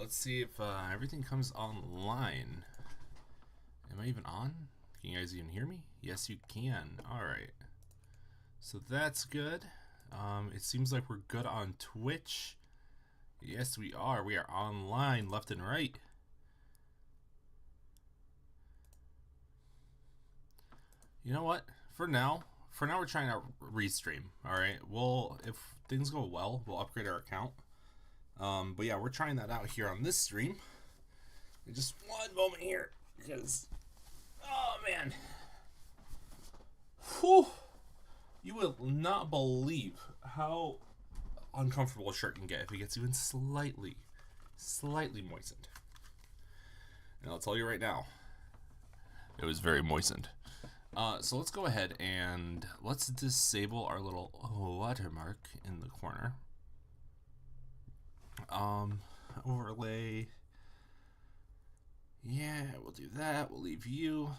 let's see if everything comes online. Am I even on? Can you guys even hear me? Yes, you can. Alright. So that's good. It seems like we're good on Twitch. Yes, we are. We are online left and right. You know what? For now we're trying to restream. Alright. Well, if things go well, we'll upgrade our account. But yeah, we're trying that out here on this stream. Just one moment here, because oh man, whew, you will not believe how uncomfortable a shirt can get if it gets even slightly moistened. And I'll tell you right now, it was very moistened. So let's go ahead and let's disable our little watermark in the corner. Overlay. Yeah, we'll do that. We'll leave you.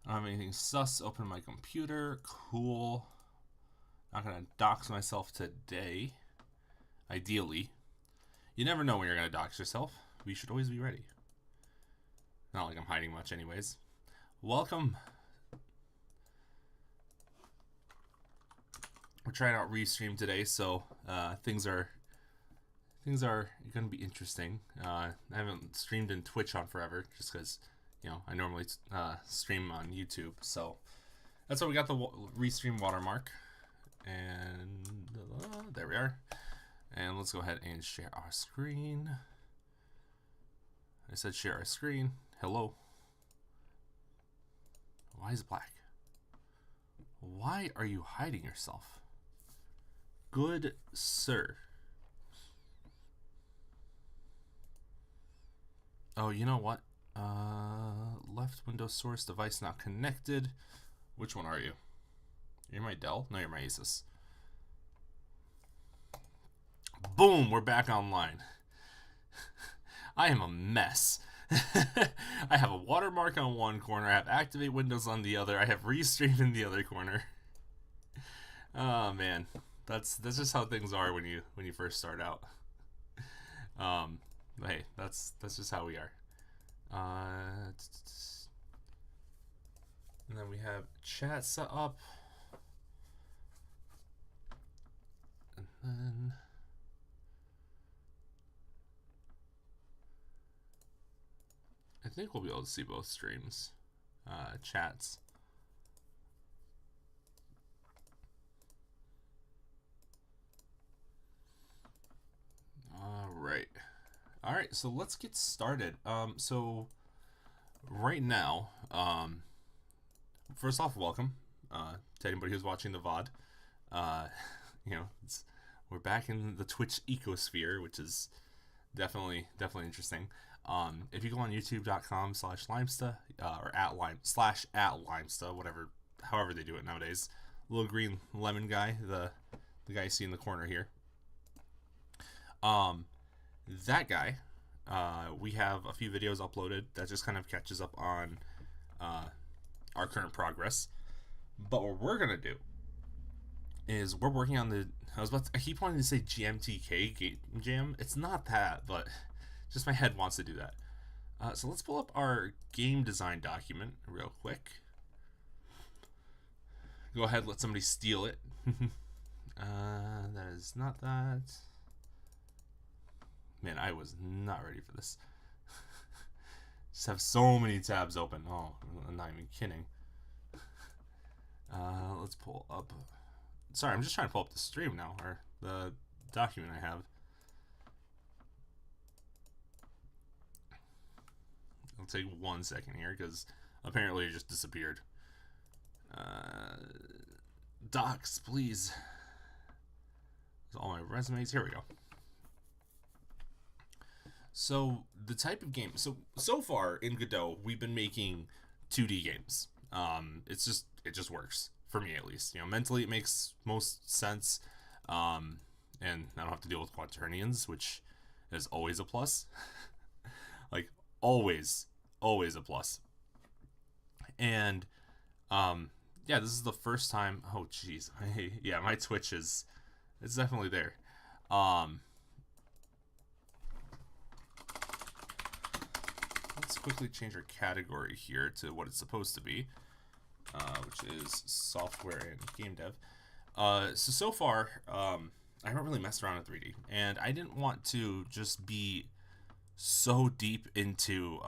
I don't have anything sus. Open my computer. Cool. Not gonna dox myself today. Ideally. You never know when you're gonna dox yourself. We should always be ready. Not like I'm hiding much anyways. Welcome. We're trying out Restream today, so things are going to be interesting. I haven't streamed in Twitch on forever, just because, you know, I normally stream on YouTube. So that's why we got the Restream watermark. And there we are. And let's go ahead and share our screen. I said share our screen. Hello. Why is it black? Why are you hiding yourself? Good sir. Oh, you know what? Left Windows source device not connected. Which one are you? You're my Dell? No, you're my Asus. Boom! We're back online. I am a mess. I have a watermark on one corner. I have activate Windows on the other. I have restream in the other corner. Oh man, that's just how things are when you first start out. But hey, that's just how we are. And then we have chat set up. And then I think we'll be able to see both streams, chats. All right, so let's get started. So right now, first off, welcome to anybody who's watching the VOD. You know, we're back in the Twitch ecosphere, which is definitely interesting. If you go on youtube.com/Limesta or @Limesta, whatever, however they do it nowadays, little green lemon guy, the guy you see in the corner here. That guy, we have a few videos uploaded that just kind of catches up on our current progress. But what we're gonna do is we're working on the. I keep wanting to say GMTK Game Jam. It's not that, but just my head wants to do that. So let's pull up our game design document real quick. Go ahead, let somebody steal it. That is not that. Man, I was not ready for this. Just have so many tabs open. Oh, I'm not even kidding. Let's pull up. Sorry, I'm just trying to pull up the stream now, or the document I have. It'll take 1 second here, because apparently it just disappeared. Docs, please. There's all my resumes. Here we go. So the type of game, so far in Godot, we've been making 2D games. It just works for me, at least. You know, mentally it makes most sense, and I don't have to deal with quaternions, which is always a plus. Like always a plus. And yeah, this is the first time. Oh jeez, yeah, my Twitch it's definitely there. let's quickly change our category here to what it's supposed to be, which is software and game dev. So far, I haven't really messed around with 3D, and I didn't want to just be so deep into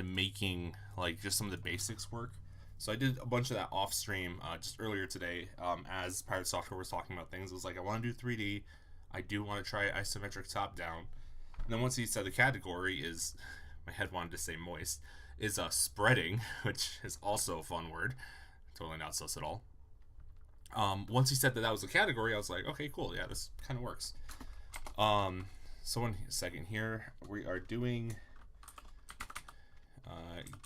making like just some of the basics work. So I did a bunch of that off stream just earlier today, as Pirate Software was talking about things. It was like, I want to do 3D, I do want to try isometric top down. And then once he said the category is, my head wanted to say moist, is spreading, which is also a fun word, totally not sus at all. Once he said that was a category, I was like, okay, cool, yeah, this kind of works. So one second here, we are doing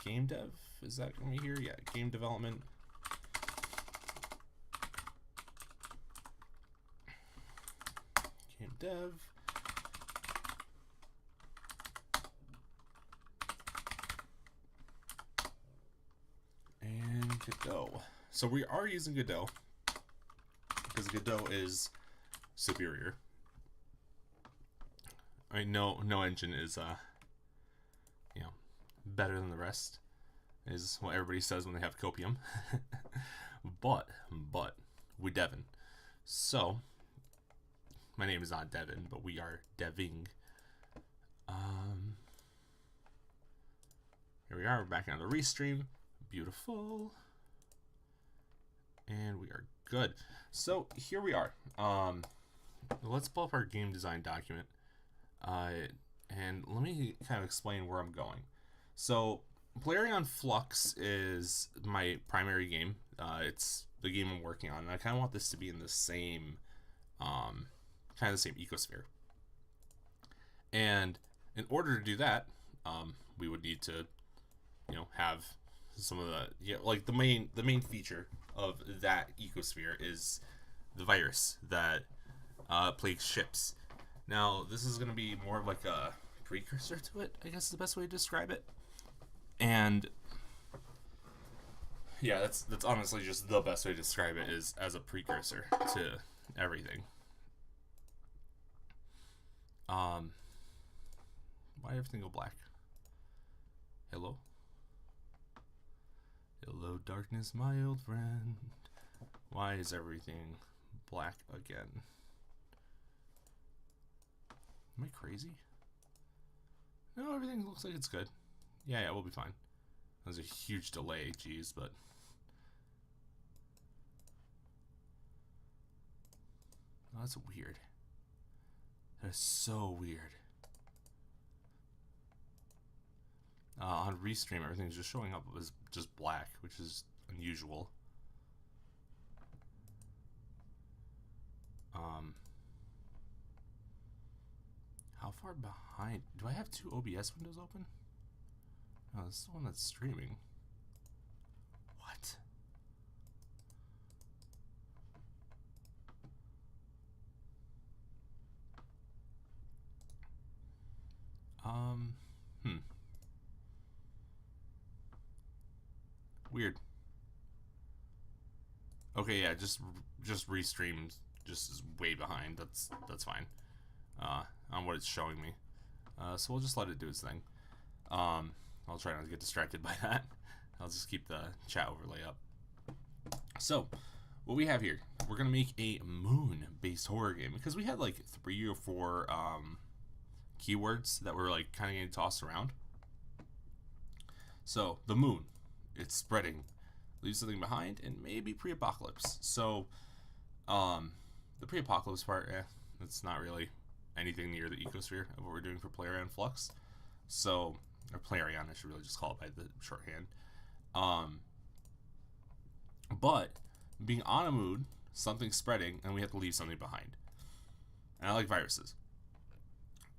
game dev. Is that going to be here? Yeah, game development. Game dev. And Godot. So we are using Godot because Godot is superior. I mean, no engine is better than the rest, is what everybody says when they have copium. but we Devin. So my name is not Devin, but we are deving. Here we are. We're back on the restream. Beautiful. And we are good. So here we are. Let's pull up our game design document. And let me kind of explain where I'm going. So PirateJam Flux is my primary game. It's the game I'm working on, and I kind of want this to be in the same, kind of the same ecosphere. And in order to do that, we would need to, have some of the, like the main feature of that ecosphere is the virus that plagues ships. Now, this is going to be more of like a precursor to it, I guess is the best way to describe it. And yeah, that's honestly just the best way to describe it, is as a precursor to everything. Why did everything go black? Hello? Hello, darkness, my old friend. Why is everything black again? Am I crazy? No, everything looks like it's good. Yeah, we'll be fine. There's a huge delay, geez, but... Oh, that's weird. That is so weird. On Restream, everything's just showing up as just black, which is unusual. How far behind? Do I have two OBS windows open? No, this is the one that's streaming. What? Weird. Okay, yeah, just restream just is way behind. That's fine. On what it's showing me. So we'll just let it do its thing. I'll try not to get distracted by that. I'll just keep the chat overlay up. So, what we have here, we're going to make a moon-based horror game, because we had like 3 or 4 keywords that were like kind of getting tossed around. So, the moon, it's spreading, leaves something behind, and maybe pre-apocalypse. So, the pre-apocalypse part, it's not really anything near the ecosphere of what we're doing for PirateJam Flux. So, or PirateJam, I should really just call it by the shorthand. But being on a moon, something's spreading, and we have to leave something behind. And I like viruses.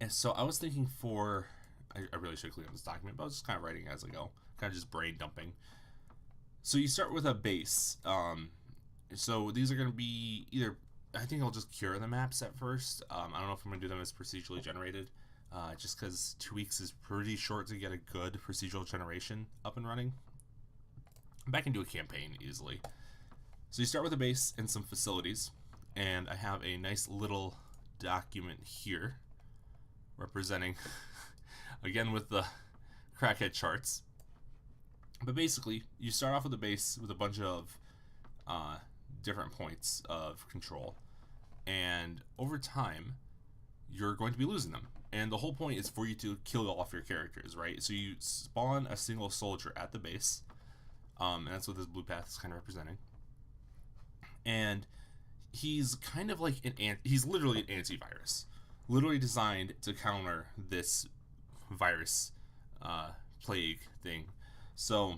And so I was thinking I really should clean up this document, but I was just kind of writing as I go, kind of just brain dumping. So you start with a base. So these are going to be either, I think I'll just cure the maps at first. I don't know if I'm going to do them as procedurally generated. Just because 2 weeks is pretty short to get a good procedural generation up and running. But I can do a campaign easily. So you start with a base and some facilities, and I have a nice little document here representing again with the crackhead charts. But basically, you start off with a base with a bunch of different points of control, and over time, you're going to be losing them. And the whole point is for you to kill off your characters, right? So you spawn a single soldier at the base, and that's what this blue path is kind of representing. And he's kind of like he's literally an antivirus, literally designed to counter this virus plague thing. So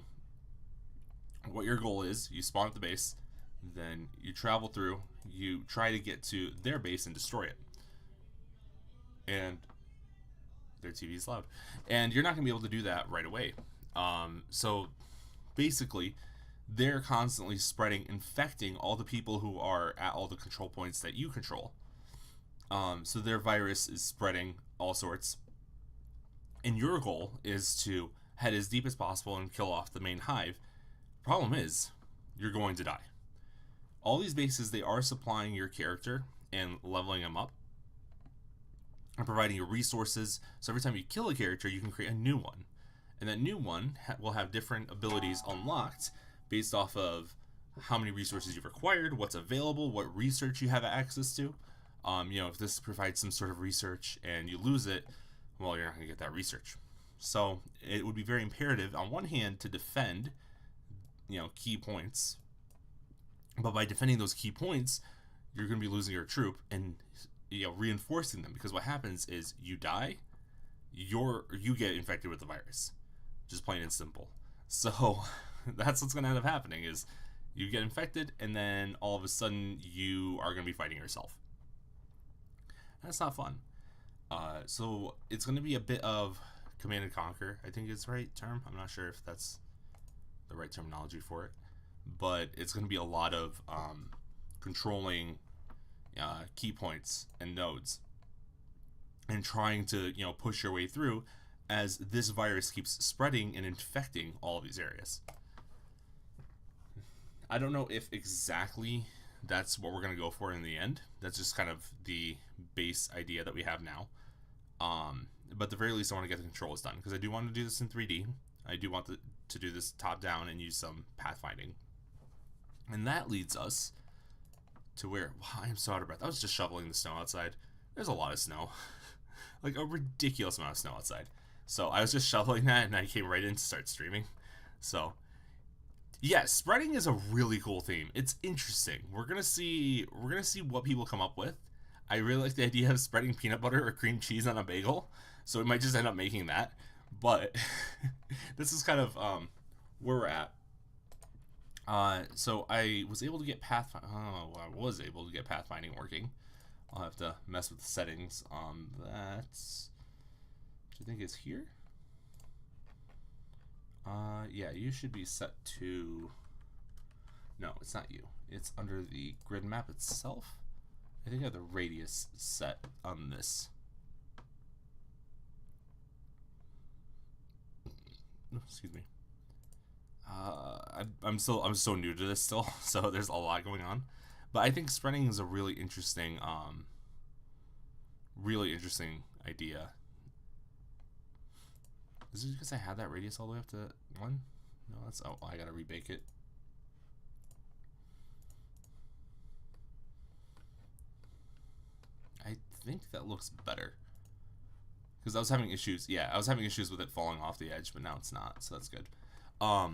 what your goal is, you spawn at the base, then you travel through, you try to get to their base and destroy it. And their TV is loud. And you're not going to be able to do that right away. So basically, they're constantly spreading, infecting all the people who are at all the control points that you control. So their virus is spreading all sorts. And your goal is to head as deep as possible and kill off the main hive. Problem is, you're going to die. All these bases, they are supplying your character and leveling him up and providing you resources. So every time you kill a character, you can create a new one. And that new one will have different abilities unlocked based off of how many resources you've acquired, what's available, what research you have access to. If this provides some sort of research and you lose it, well, you're not going to get that research. So it would be very imperative, on one hand, to defend, key points. But by defending those key points, you're going to be losing your troop and reinforcing them, because what happens is you die, you get infected with the virus, just plain and simple. So that's what's going to end up happening, is you get infected and then all of a sudden you are going to be fighting yourself. That's not fun. So it's going to be a bit of command and conquer, I think is the right term. I'm not sure if that's the right terminology for it, but it's going to be a lot of controlling key points and nodes and trying to push your way through as this virus keeps spreading and infecting all of these areas. I don't know if exactly that's what we're going to go for in the end. That's just kind of the base idea that we have now. But at the very least, I want to get the controls done, because I do want to do this in 3D. I do want to do this top down and use some pathfinding. And that leads us to where, wow, I am so out of breath. I was just shoveling the snow outside. There's a lot of snow. Like a ridiculous amount of snow outside. So I was just shoveling that and I came right in to start streaming. So yeah, spreading is a really cool theme. It's interesting. We're gonna see what people come up with. I really like the idea of spreading peanut butter or cream cheese on a bagel, so we might just end up making that. But this is kind of where we're at. So I was able to get pathfinding working. I'll have to mess with the settings on that, which I think is here. Yeah, you should be set to... No, it's not you. It's under the grid map itself. I think I have the radius set on this. Excuse me. I'm so new to this still, so there's a lot going on. But I think spreading is a really interesting idea. Is it because I had that radius all the way up to 1? No, that's... Oh, I gotta rebake it. I think that looks better. Because I was having issues. Yeah, I was having issues with it falling off the edge, but now it's not, so that's good. But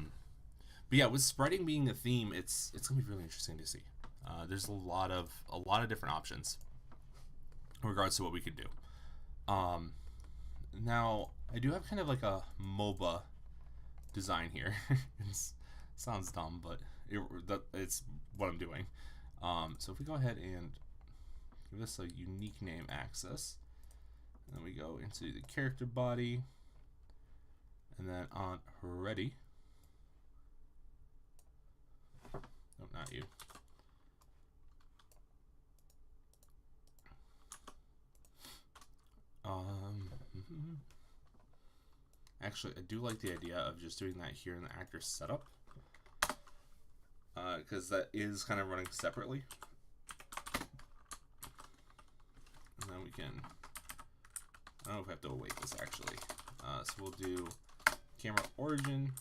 yeah, with spreading being a theme, it's gonna be really interesting to see. There's a lot of different options in regards to what we could do. Now, I do have kind of like a MOBA design here. It sounds dumb, but it's what I'm doing. So if we go ahead and give this a unique name access, and then we go into the character body, and then on ready. No, not you. Actually, I do like the idea of just doing that here in the actor setup, because that is kind of running separately. And then we can don't know if I have to await this actually. So we'll do camera origin.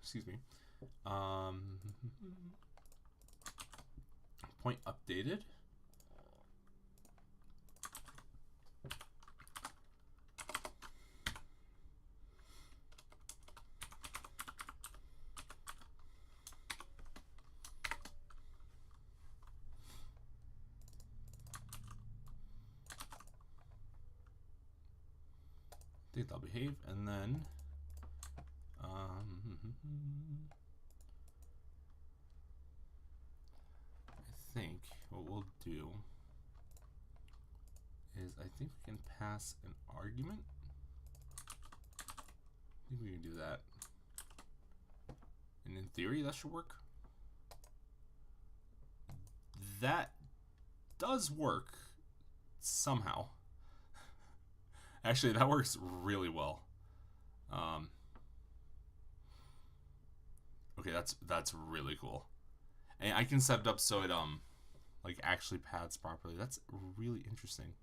Excuse me. Point updated. I think they'll behave, and then I think what we'll do is I think we can pass an argument. I think we can do that. And in theory, that should work. That does work somehow. Actually, that works really well. Okay, that's really cool. And I can set it up so it like actually pads properly. That's really interesting.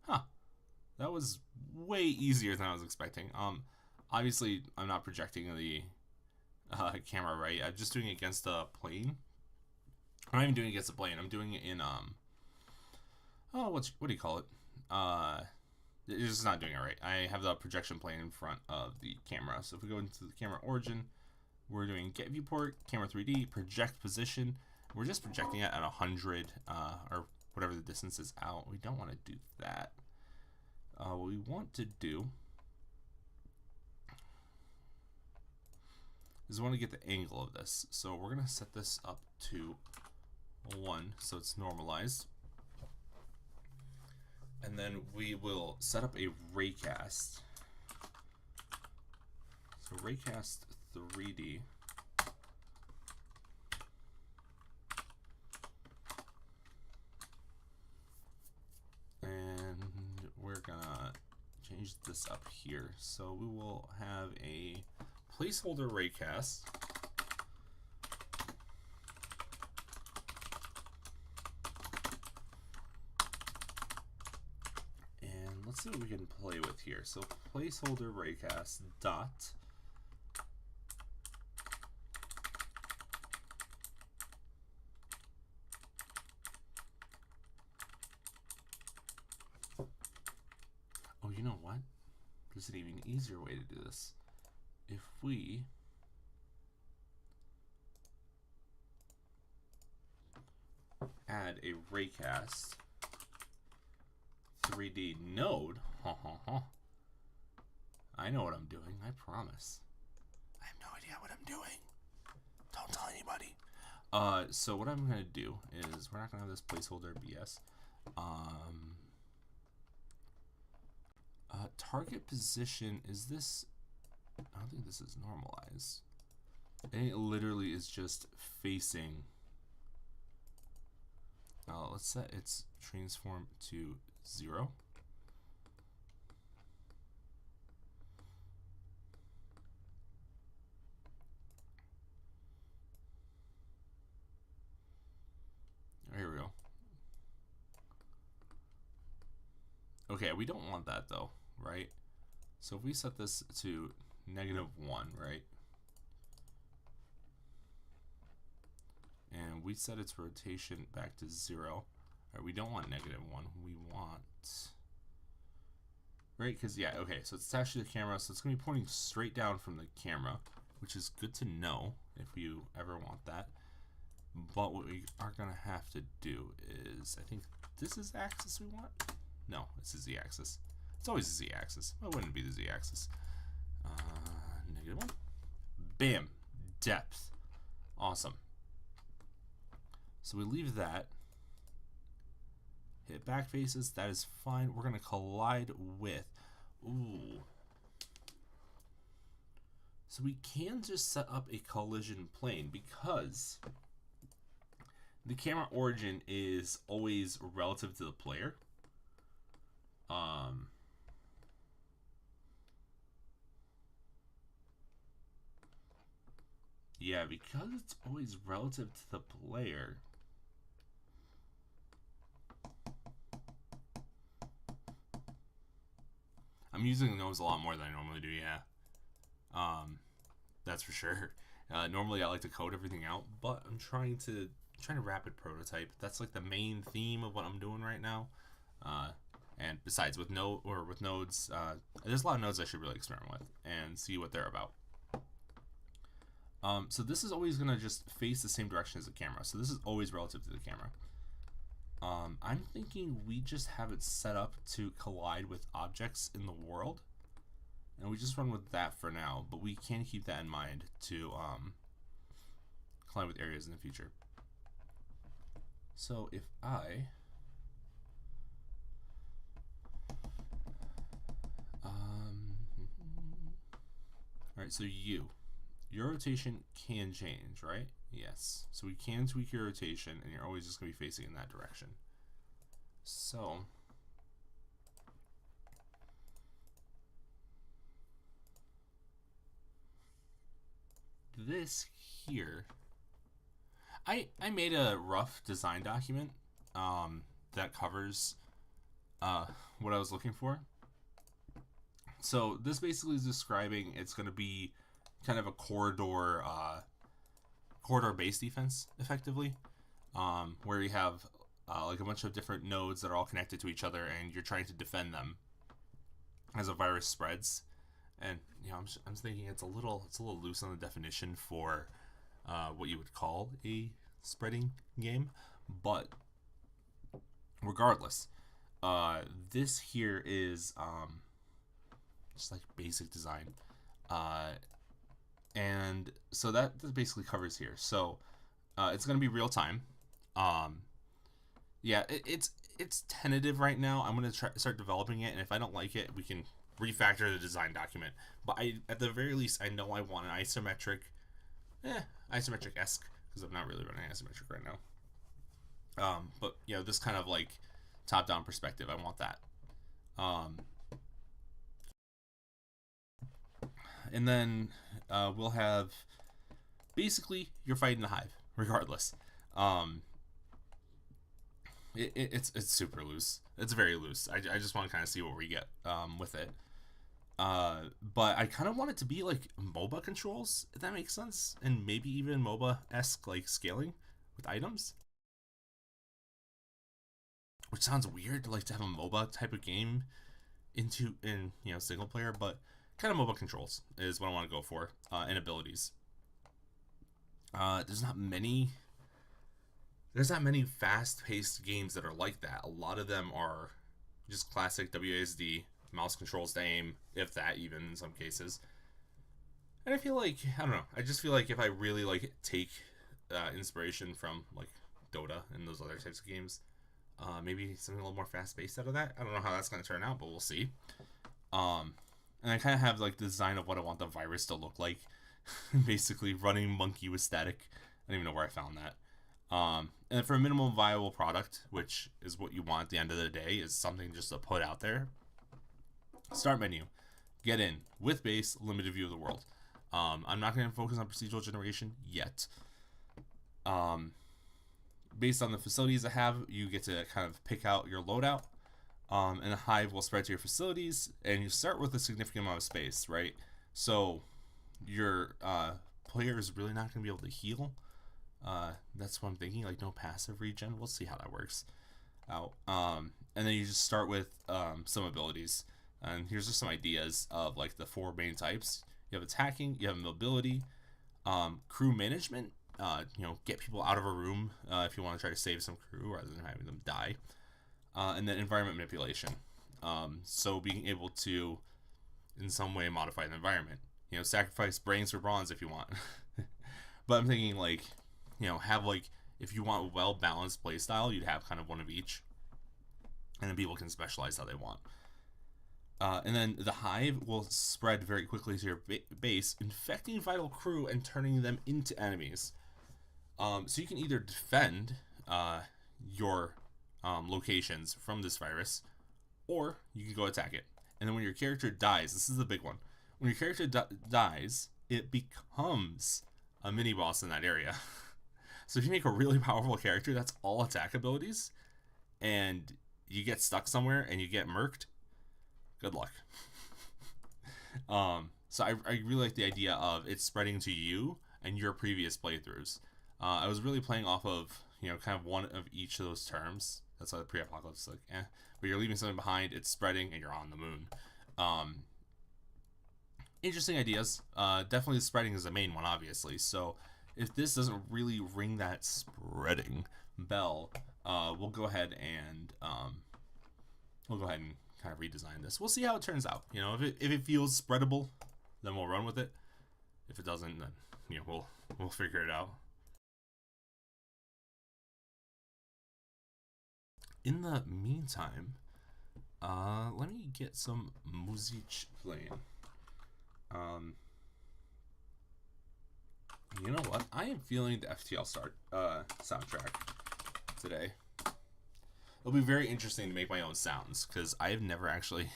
Huh. That was way easier than I was expecting. Obviously I'm not projecting the camera right. I'm just doing it against a plane. I'm not even doing it against a plane. I'm doing it in what do you call it? It's just not doing it right. I have the projection plane in front of the camera. So if we go into the camera origin, we're doing get viewport, camera 3D, project position. We're just projecting it at 100 or whatever the distance is out. We don't want to do that. What we want to do is we want to get the angle of this. So we're going to set this up to 1 so it's normalized. And then we will set up a raycast. So raycast 3D. And we're gonna change this up here. So we will have a placeholder raycast. Let's see what we can play with here. So placeholder raycast dot oh, you know what? There's an even easier way to do this. If we add a raycast 3D node. I know what I'm doing, I promise. I have no idea what I'm doing. Don't tell anybody. So what I'm gonna do is we're not gonna have this placeholder BS. Target position, is this, I don't think this is normalized. And it literally is just facing. Let's set its transform to 0. Here we go. Okay, we don't want that though, right? So if we set this to -1, right? And we set its rotation back to 0. Right, we don't want -1. We want, right? Because yeah, okay. So it's attached to the camera, so it's gonna be pointing straight down from the camera, which is good to know if you ever want that. But what we are gonna have to do is, I think this is axis we want. No, this is the axis. It's always the z-axis. Why wouldn't it be the z-axis? -1. Bam. Depth. Awesome. So we leave that. Hit back faces. That is fine. We're going to collide with. Ooh. So we can just set up a collision plane because the camera origin is always relative to the player. Yeah, because it's always relative to the player, I'm using those a lot more than I normally do. Yeah, that's for sure. Normally I like to code everything out, but I'm trying to rapid prototype. That's like the main theme of what I'm doing right now. And besides with nodes, there's a lot of nodes I should really experiment with and see what they're about. So this is always gonna just face the same direction as the camera. So this is always relative to the camera. I'm thinking we just have it set up to collide with objects in the world, and we just run with that for now. But we can keep that in mind to collide with areas in the future. So if I all right, so your rotation can change, right? Yes. So we can tweak your rotation, and you're always just going to be facing in that direction. So this here, I made a rough design document that covers what I was looking for. So this basically is describing it's going to be kind of a corridor based defense, effectively, where you have like a bunch of different nodes that are all connected to each other, and you're trying to defend them as a virus spreads. And I'm thinking it's a little loose on the definition for what you would call a spreading game, but regardless, this here is just like basic design, and so that basically covers here. So it's going to be real time. Yeah, it's tentative right now. I'm going to start developing it, and if I don't like it, we can refactor the design document. But at the very least, I know I want an isometric, isometric-esque, because I'm not really running isometric right now. But this kind of like top-down perspective, I want that. And then we'll have basically you're fighting the hive regardless. It's super loose. It's very loose. I just want to kind of see what we get with it. But I kind of want it to be like MOBA controls, if that makes sense, and maybe even MOBA-esque like scaling with items. Which sounds weird, like to have a MOBA type of game in single player, but kind of MOBA controls is what I want to go for, and abilities. There's not many fast-paced games that are like that. A lot of them are just classic WASD, mouse controls to aim, if that even in some cases. And I feel like, I don't know, I just feel like if I really like take inspiration from like Dota and those other types of games, maybe something a little more fast-paced out of that. I don't know how that's going to turn out, but we'll see. And I kind of have like the design of what I want the virus to look like. Basically running monkey with static. I don't even know where I found that. And for a minimum viable product, which is what you want at the end of the day, is something just to put out there. Start menu. Get in. With base, limited view of the world. I'm not going to focus on procedural generation yet. Based on the facilities I have, you get to kind of pick out your loadout. And the hive will spread to your facilities, and you start with a significant amount of space, right? So your player is really not going to be able to heal. That's what I'm thinking, like no passive regen. We'll see how that works out. And then you just start with some abilities. And here's just some ideas of like the 4 main types. You have attacking, you have mobility, crew management, get people out of a room if you want to try to save some crew rather than having them die. And then environment manipulation. So being able to, in some way, modify the environment. Sacrifice brains for bronze if you want. But I'm thinking like, have like, if you want a well-balanced playstyle, you'd have kind of one of each. And then people can specialize how they want. And then the hive will spread very quickly to your base, infecting vital crew and turning them into enemies. So you can either defend your locations from this virus, or you can go attack it. And then when your character dies, this is the big one. When your character dies, it becomes a mini boss in that area. So if you make a really powerful character that's all attack abilities, and you get stuck somewhere and you get murked, good luck. So I really like the idea of it spreading to you and your previous playthroughs. I was really playing off of, kind of one of each of those terms. That's why the pre-apocalypse is like, but you're leaving something behind, it's spreading, and you're on the moon. Interesting ideas. Definitely spreading is the main one, obviously. So if this doesn't really ring that spreading bell, we'll go ahead and kind of redesign this. We'll see how it turns out. If it feels spreadable, then we'll run with it. If it doesn't, then we'll figure it out. In the meantime, let me get some music playing. You know what? I am feeling the FTL soundtrack today. It'll be very interesting to make my own sounds, because I have never actually...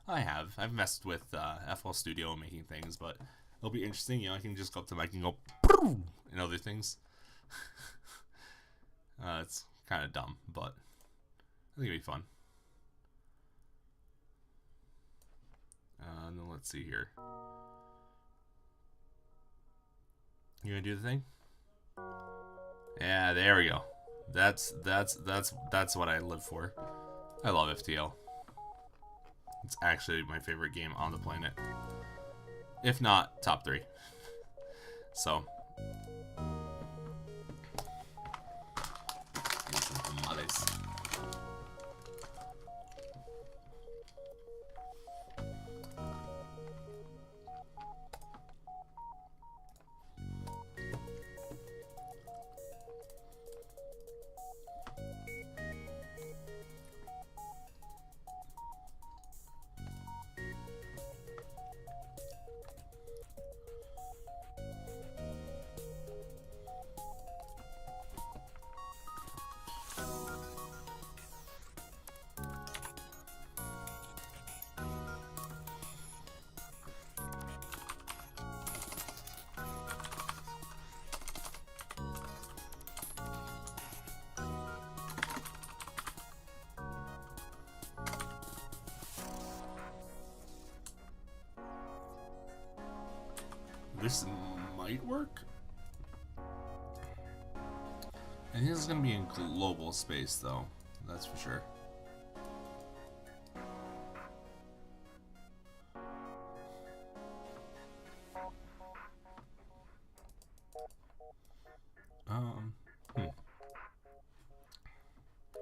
I've messed with FL Studio and making things, but it'll be interesting. I can just go up to the mic and go and other things. It's kind of dumb, but I think it'll be fun. And then let's see here. You gonna do the thing? Yeah, there we go. That's what I live for. I love FTL. It's actually my favorite game on the planet, if not top 3. So, get some tamales. This might work. I think this is going to be in global space, though. That's for sure.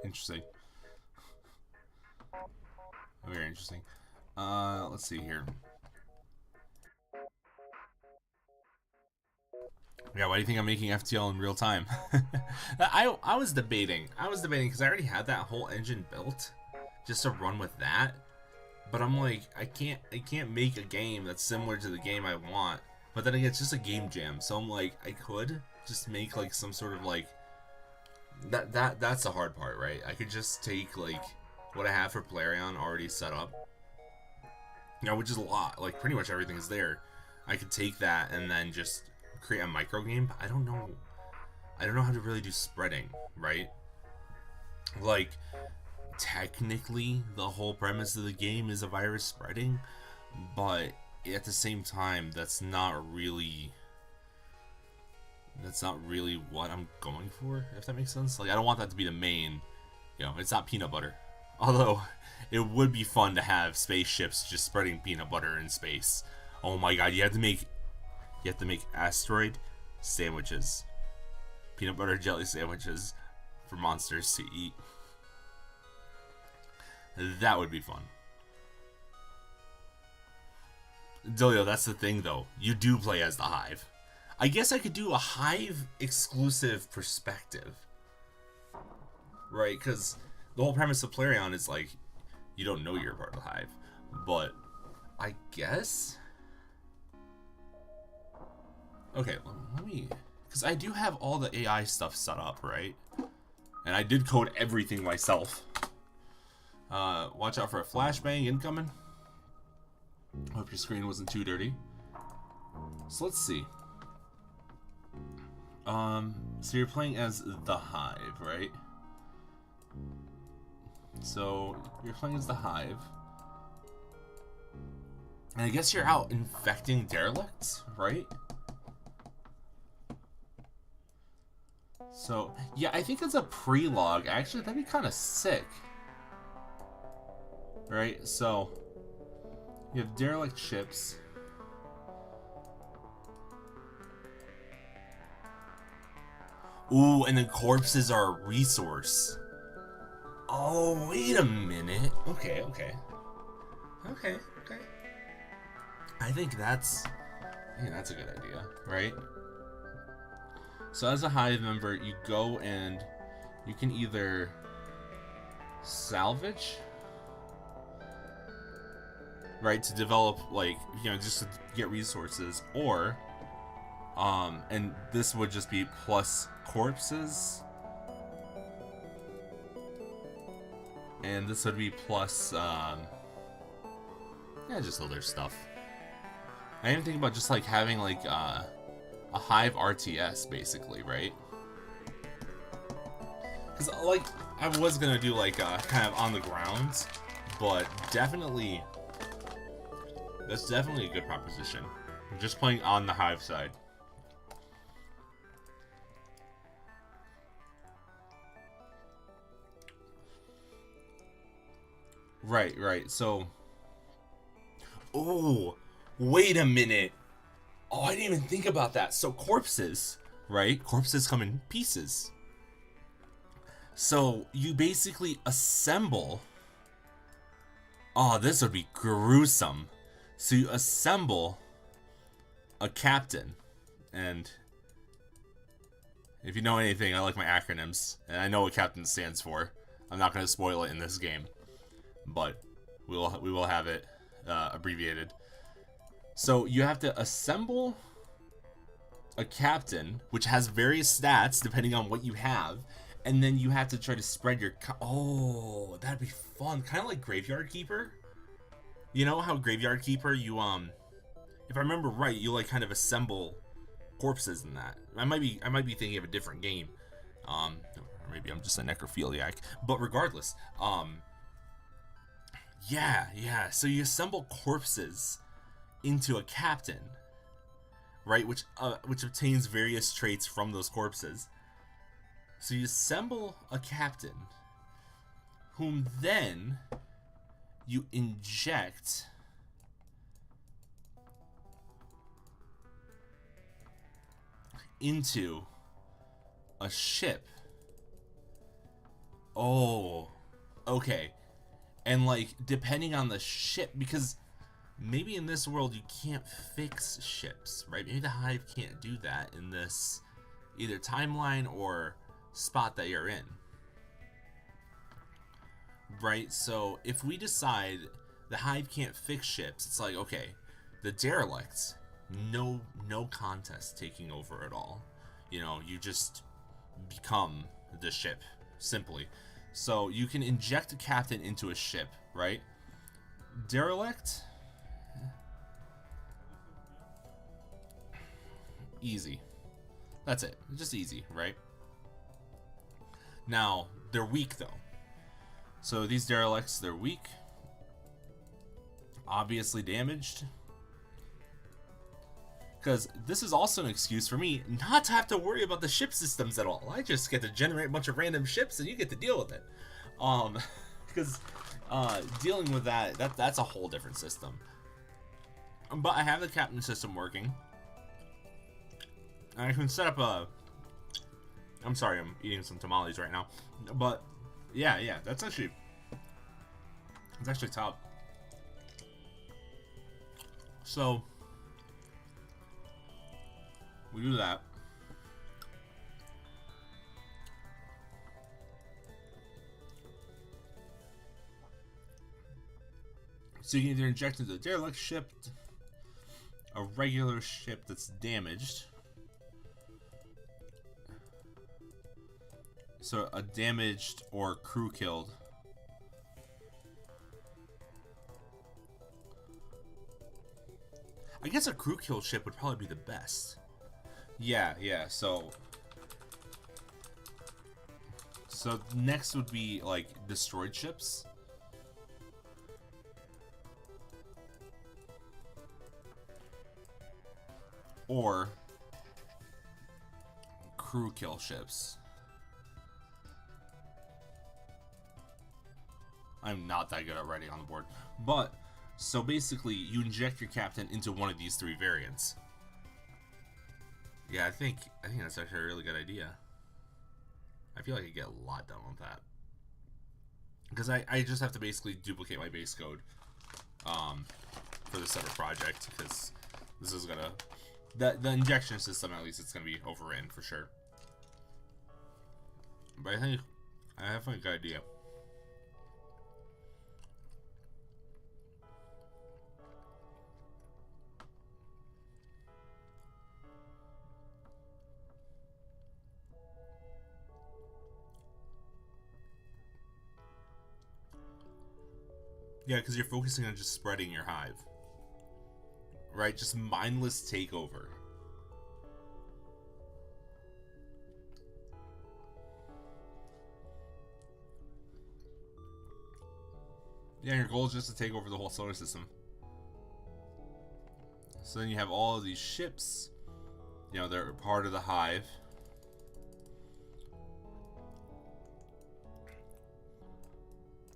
Interesting. Very interesting. Let's see here. Yeah, why do you think I'm making FTL in real time? I was debating because I already had that whole engine built just to run with that. But I'm like, I can't make a game that's similar to the game I want. But then again, it's just a game jam. So I'm like, I could just make like some sort of like that's the hard part, right? I could just take like what I have for PlayerJam already set up. Which is a lot. Like pretty much everything is there. I could take that and then just create a micro game, but I don't know how to really do spreading, right? Like technically the whole premise of the game is a virus spreading, but at the same time that's not really what I'm going for, if that makes sense. Like I don't want that to be the main, it's not peanut butter. Although it would be fun to have spaceships just spreading peanut butter in space. Oh my god, you have to make asteroid sandwiches. Peanut butter jelly sandwiches for monsters to eat. That would be fun. Delio, that's the thing though. You do play as the Hive. I guess I could do a Hive exclusive perspective. Right? Because the whole premise of PlayerJam is like, you don't know you're a part of the Hive. But I guess... Okay, let me... Because I do have all the AI stuff set up, right? And I did code everything myself. Watch out for a flashbang incoming. Hope your screen wasn't too dirty. So let's see. So you're playing as the Hive, right? So you're playing as the Hive. And I guess you're out infecting derelicts, right? So, yeah, I think it's a pre-log. Actually, that'd be kind of sick. Right? So, you have derelict ships. Ooh, and then corpses are a resource. Oh, wait a minute. Okay. I think that's a good idea, right? So as a hive member, you go and you can either salvage, right, to develop, like, you know, just to get resources, or and this would just be plus corpses, and this would be plus yeah, just other stuff. I even think about just like having like a hive RTS basically, right? Because like I was gonna do like kind of on the ground, but definitely that's definitely a good proposition. Just playing on the hive side. Right. So, oh, wait a minute. Oh, I didn't even think about that. So corpses, right? Corpses come in pieces. So you basically assemble. Oh, this would be gruesome. So you assemble a captain, and if you know anything, I like my acronyms, and I know what captain stands for. I'm not going to spoil it in this game, but we will have it abbreviated. So you have to assemble a captain, which has various stats depending on what you have, and then you have to try to spread your. Oh, that'd be fun. Kind of like Graveyard Keeper. You know how Graveyard Keeper, you if I remember right, you like kind of assemble corpses in that. I might be thinking of a different game. Or maybe I'm just a necrophiliac. But regardless, yeah. So you assemble corpses into a captain, right? Which obtains various traits from those corpses. So you assemble a captain, whom then you inject into a ship. Oh, okay. And like, depending on the ship, because maybe in this world you can't fix ships, right? Maybe the hive can't do that in this either timeline or spot that you're in, right? So if we decide the hive can't fix ships, it's like, okay, the derelicts, no contest taking over at all. You know, you just become the ship simply. So you can inject a captain into a ship, right? Derelict, easy. That's it. Just easy, right? Now, they're weak though. So these derelicts, they're weak. Obviously damaged. Because this is also an excuse for me not to have to worry about the ship systems at all. I just get to generate a bunch of random ships and you get to deal with it. Because dealing with that's a whole different system. But I have the captain system working. I can set up a... I'm sorry, I'm eating some tamales right now. But, yeah, that's actually top. So, we do that. So you can either inject into a derelict ship, a regular ship that's damaged. So a damaged or crew killed. I guess a crew killed ship would probably be the best. Yeah, so next would be like destroyed ships. or crew kill ships. I'm not that good at writing on the board. But, so basically, you inject your captain into one of these 3 variants. Yeah, I think that's actually a really good idea. I feel like I get a lot done with that. Because I just have to basically duplicate my base code for the separate project, because this is gonna... The injection system, at least, it's gonna be overran for sure. But I think I have a good idea. Yeah, because you're focusing on just spreading your hive. Right? Just mindless takeover. Yeah, your goal is just to take over the whole solar system. So then you have all of these ships. You know, they're part of the hive.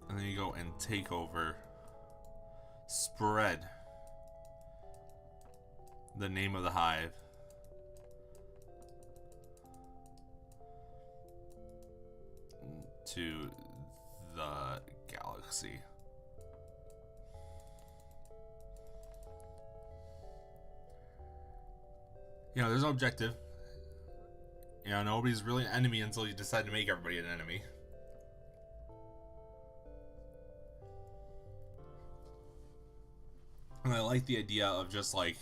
And then you go and take over. Spread the name of the hive. To the galaxy. You know, there's no objective. You know, nobody's really an enemy until you decide to make everybody an enemy. And I like the idea of just like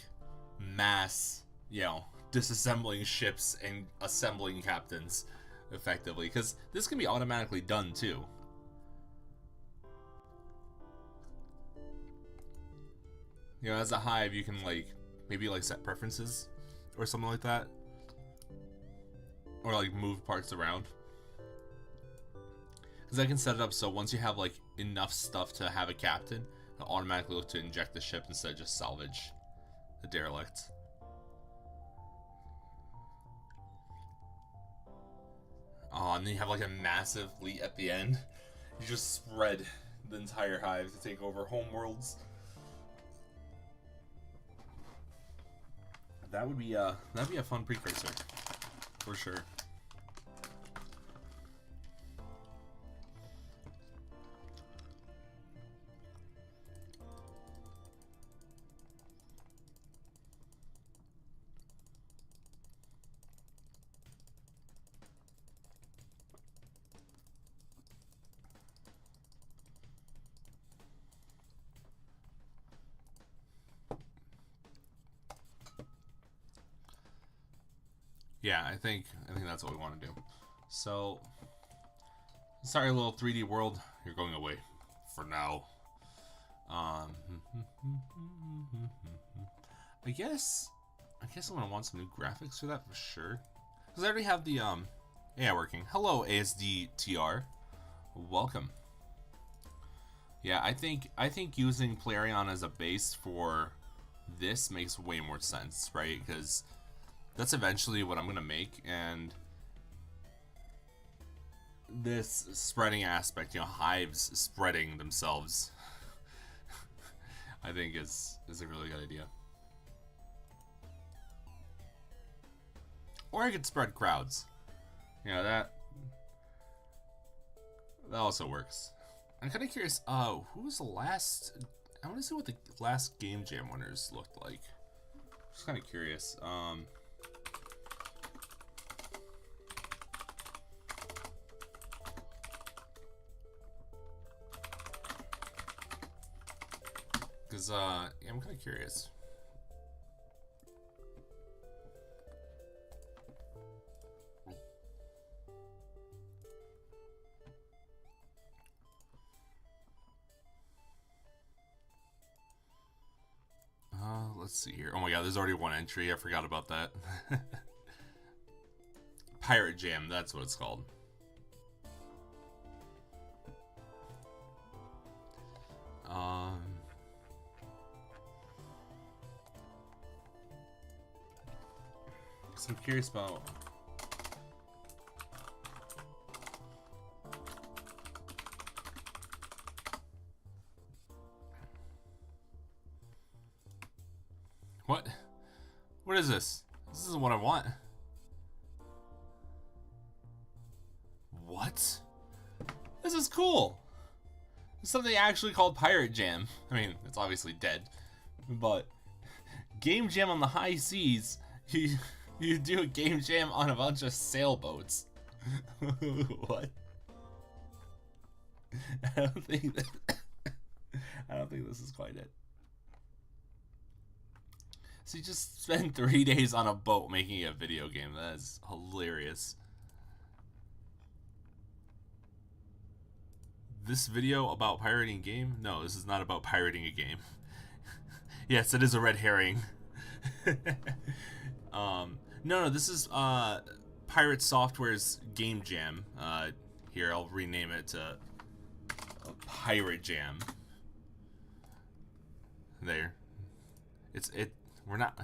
mass, you know, disassembling ships and assembling captains effectively, because this can be automatically done too. You know, as a hive, you can like maybe like set preferences or something like that, or like move parts around. Because I can set it up so once you have like enough stuff to have a captain, it'll automatically look to inject the ship instead of just salvage the derelict. Oh, and then you have like a massive fleet at the end. You just spread the entire hive to take over homeworlds. That'd be a fun precursor, for sure. Yeah, I think that's what we want to do. So, sorry, little 3D world, you're going away for now. I guess I'm gonna want some new graphics for that for sure, because I already have the AI working. Hello, ASDTR, welcome. Yeah, I think using Plarion as a base for this makes way more sense, right? Because that's eventually what I'm gonna make, and this spreading aspect, you know, hives spreading themselves, I think is a really good idea. Or I could spread crowds. You know, that also works. I'm kind of curious. Who was the last? I want to see what the last Game Jam winners looked like. Just kind of curious. Because yeah, I'm kind of curious. Let's see here. Oh my god, there's already one entry. I forgot about that. Pirate Jam, that's what it's called. 'Cause I'm curious about. What? What is this? This isn't what I want. What? This is cool. There's something actually called Pirate Jam. I mean, it's obviously dead, but Game Jam on the high seas. You do a game jam on a bunch of sailboats. What? I don't think this is quite it. So you just spend 3 days on a boat making a video game. That is hilarious. This video about pirating a game? No, this is not about pirating a game. Yes, it is a red herring. No, this is Pirate Software's Game Jam. Here, I'll rename it to Pirate Jam. There. We're not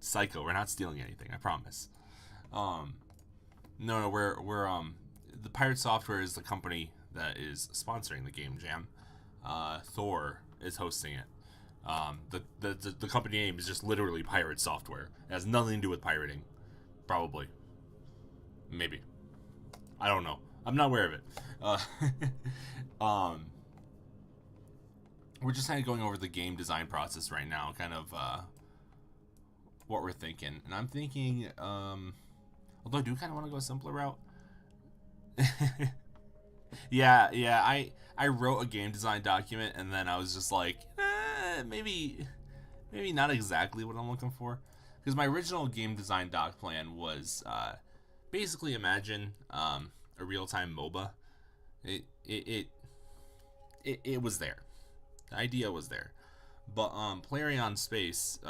psycho. We're not stealing anything. I promise. No, we're the Pirate Software is the company that is sponsoring the Game Jam. Thor is hosting it. The company name is just literally Pirate Software. It has nothing to do with pirating. Probably. Maybe. I don't know. I'm not aware of it. We're just kind of going over the game design process right now, kind of what we're thinking. And I'm thinking, although I do kind of want to go a simpler route. Yeah, I wrote a game design document, and then I was just like, maybe not exactly what I'm looking for. Because my original game design doc plan was basically imagine a real-time MOBA. It was there. The idea was there. But Plarion Space,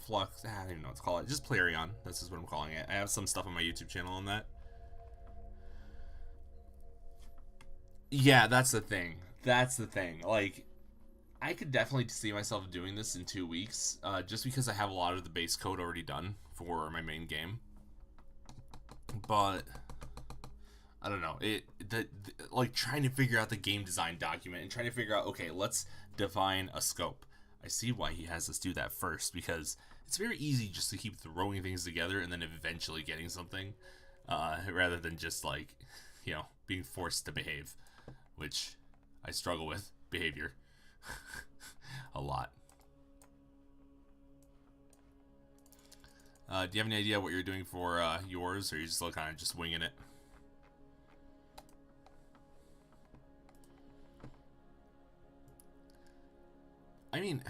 Flux, I don't even know what to call it. Just Plarion, that's just what I'm calling it. I have some stuff on my YouTube channel on that. Yeah, that's the thing. Like, I could definitely see myself doing this in 2 weeks, just because I have a lot of the base code already done for my main game. But I don't know. Like trying to figure out the game design document and trying to figure out, okay, let's define a scope. I see why he has us do that first, because it's very easy just to keep throwing things together and then eventually getting something, rather than just like, you know, being forced to behave, which I struggle with behavior a lot. Do you have any idea what you're doing for yours, or are you just kind of just winging it? I mean,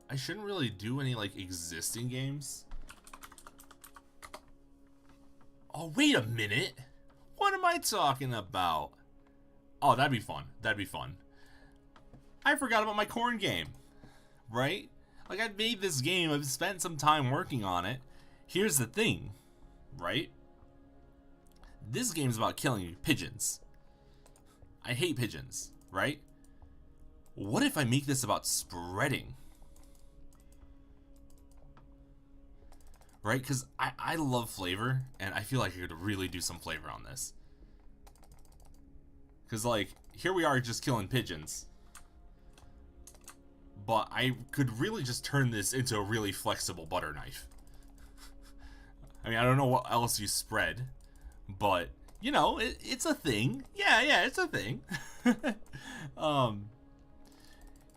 I shouldn't really do any like existing games. Oh, wait a minute. What am I talking about? Oh, that'd be fun. That'd be fun. I forgot about my corn game, right? Like, I made this game. I've spent some time working on it. Here's the thing, right? This game's about killing pigeons. I hate pigeons, right? What if I make this about spreading? Right? Because I love flavor, and I feel like I could really do some flavor on this. Because, like, here we are just killing pigeons. But I could really just turn this into a really flexible butter knife. I mean, I don't know what else you spread, but, you know, it's a thing. Yeah, it's a thing.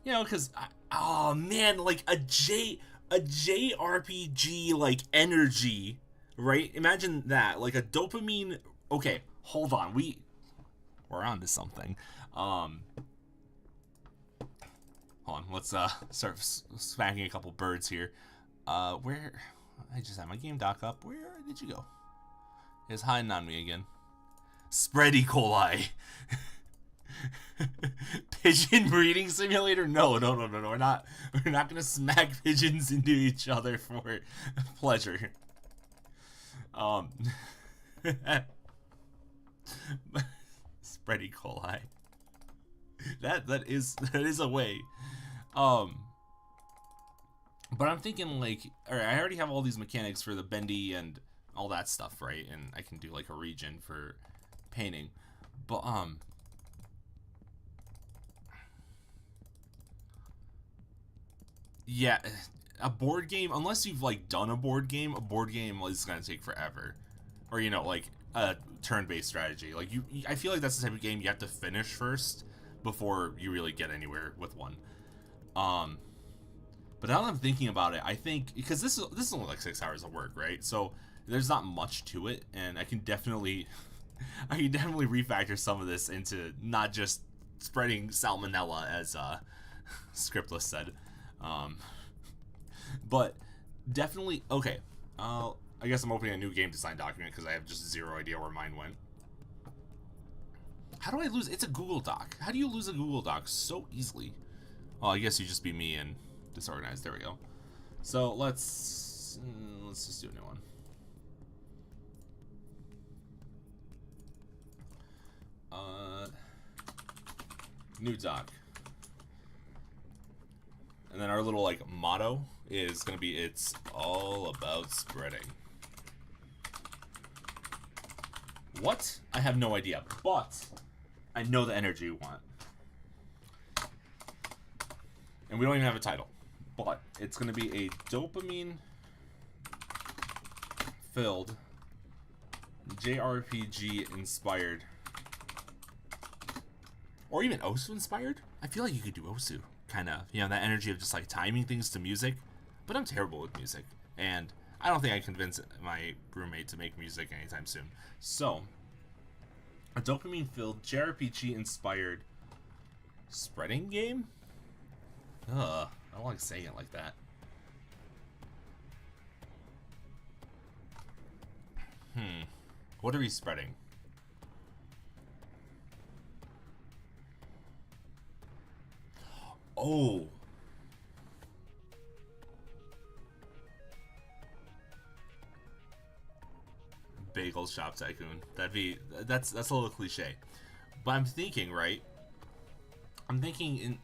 You know, because, oh man, like a JRPG, like, energy, right? Imagine that, like a dopamine. Okay, hold on, we're on to something. Hold on, let's start smacking a couple birds here. Where, I just had my game doc up. Where did you go? It's hiding on me again. Spread E. coli. Pigeon breeding simulator? No. We're not gonna smack pigeons into each other for pleasure. Spread E. coli. That is a way. But I'm thinking, like, alright, I already have all these mechanics for the bendy and all that stuff, right? And I can do like a region for painting. But yeah, a board game, unless you've like done a board game is gonna take forever. Or you know, like a turn-based strategy. Like I feel like that's the type of game you have to finish first before you really get anywhere with one. But now that I'm thinking about it, I think because this is only like 6 hours of work, right? So there's not much to it, and I can definitely refactor some of this into not just spreading salmonella, as Scriptless said, but definitely okay. I guess I'm opening a new game design document because I have just zero idea where mine went. How do I lose? It's a Google Doc. How do you lose a Google Doc so easily? Well, I guess you just be me and disorganized. There we go. So let's just do a new one. New doc. And then our little like motto is gonna be, it's all about spreading. What? I have no idea, but I know the energy we want. And we don't even have a title, but it's gonna be a dopamine filled JRPG inspired, or even Osu inspired. I feel like you could do Osu, kind of, you know, that energy of just like timing things to music. But I'm terrible with music, and I don't think I can convince my roommate to make music anytime soon. So, a dopamine filled JRPG inspired spreading game? I don't like saying it like that. What are we spreading? Oh. Bagel Shop Tycoon. That's a little cliche. But I'm thinking, right? I'm thinking in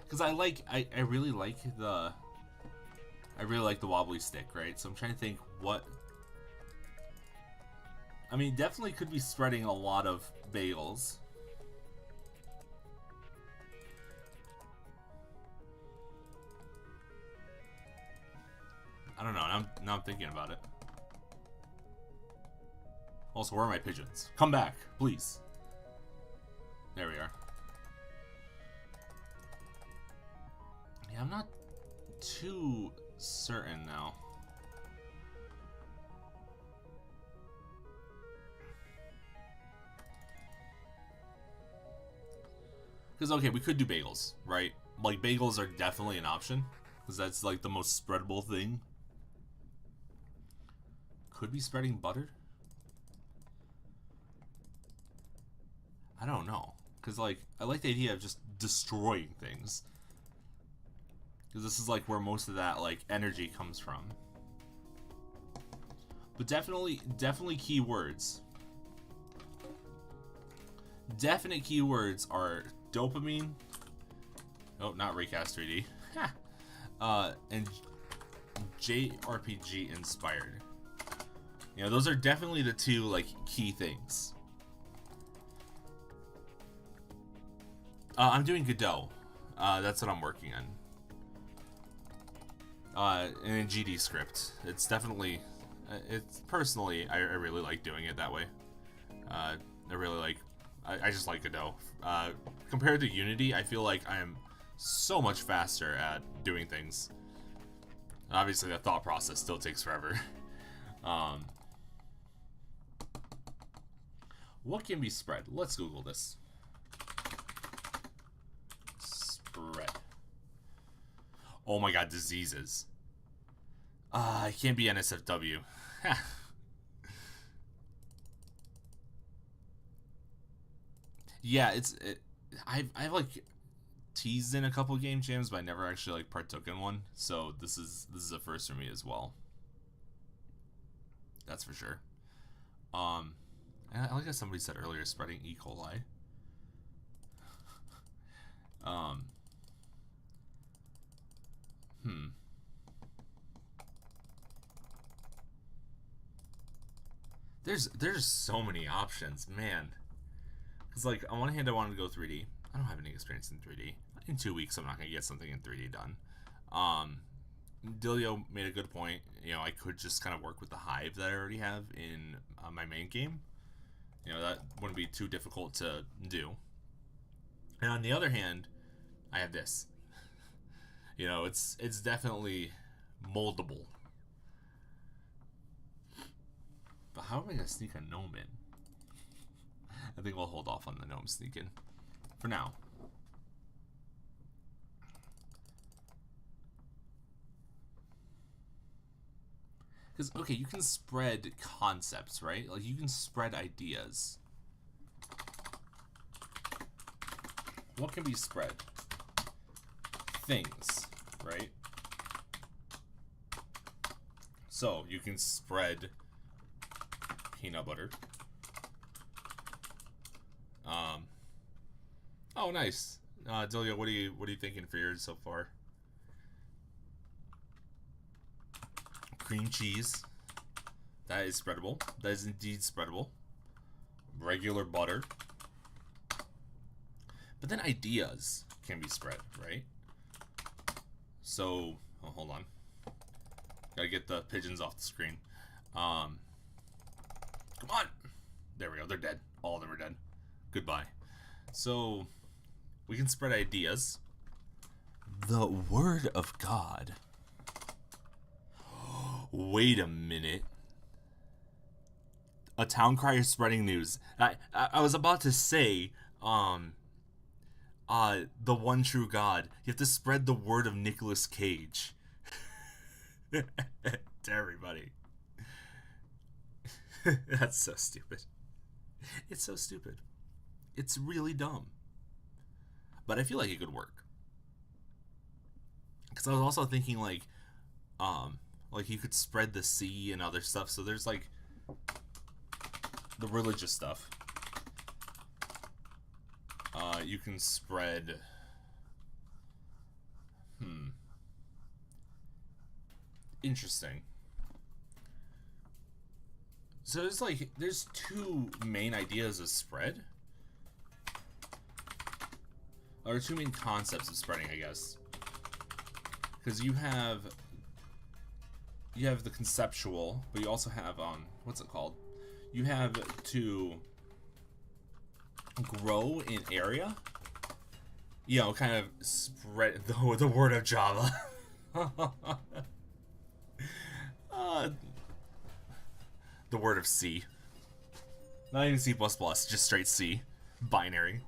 because I really like the wobbly stick, right? So I'm trying to think what, I mean, definitely could be spreading a lot of bagels. I don't know. Now I'm thinking about it. Also, where are my pigeons? Come back, please. There we are. Yeah, I'm not too certain now. Because, okay, we could do bagels, right? Like, bagels are definitely an option, because that's, like, the most spreadable thing. Could be spreading butter? I don't know. Because, like, I like the idea of just destroying things. Because this is, like, where most of that, like, energy comes from. But definitely keywords. Definite keywords are dopamine. Oh, not Recast 3D. And JRPG inspired. You know, those are definitely the two, like, key things. I'm doing Godot. That's what I'm working on. In a GD script. It's definitely, it's personally, I really like doing it that way. I really like, I just like Godot. Compared to Unity, I feel like I am so much faster at doing things. Obviously, the thought process still takes forever. What can be spread? Let's Google this. Spread. Oh my god, diseases. It can't be NSFW. Yeah, I've like teased in a couple game jams, but I never actually like partook in one. So this is a first for me as well. That's for sure. I like how somebody said earlier, spreading E. coli. There's so many options, man. Because, like, on one hand, I wanted to go 3D. I don't have any experience in 3D. In 2 weeks, I'm not going to get something in 3D done. Dilio made a good point. You know, I could just kind of work with the hive that I already have in my main game. You know, that wouldn't be too difficult to do. And on the other hand, I have this. You know, it's definitely moldable. But how am I going to sneak a gnome in? I think we'll hold off on the gnome sneaking for now. Because, okay, you can spread concepts, right? Like, you can spread ideas. What can be spread? Things, right? So, you can spread peanut butter. Oh, nice. Delia, what are you thinking for yours so far? Cream cheese. That is spreadable. That is indeed spreadable. Regular butter. But then ideas can be spread, right? So, oh, hold on. Gotta get the pigeons off the screen. Come on! There we go. They're dead. All of them are dead. Goodbye. So, we can spread ideas. The Word of God. Wait a minute. A town crier spreading news. I was about to say, the one true God. You have to spread the word of Nicolas Cage. To everybody. That's so stupid. It's so stupid. It's really dumb. But I feel like it could work. Because I was also thinking, like you could spread the sea and other stuff. So there's, like, the religious stuff. You can spread... Interesting. So there's two main ideas of spread. Or two main concepts of spreading, I guess. Because you have the conceptual, but you also have, what's it called? You have to grow in area. You know, kind of spread the word of Java. The word of C. Not even C++, just straight C. Binary.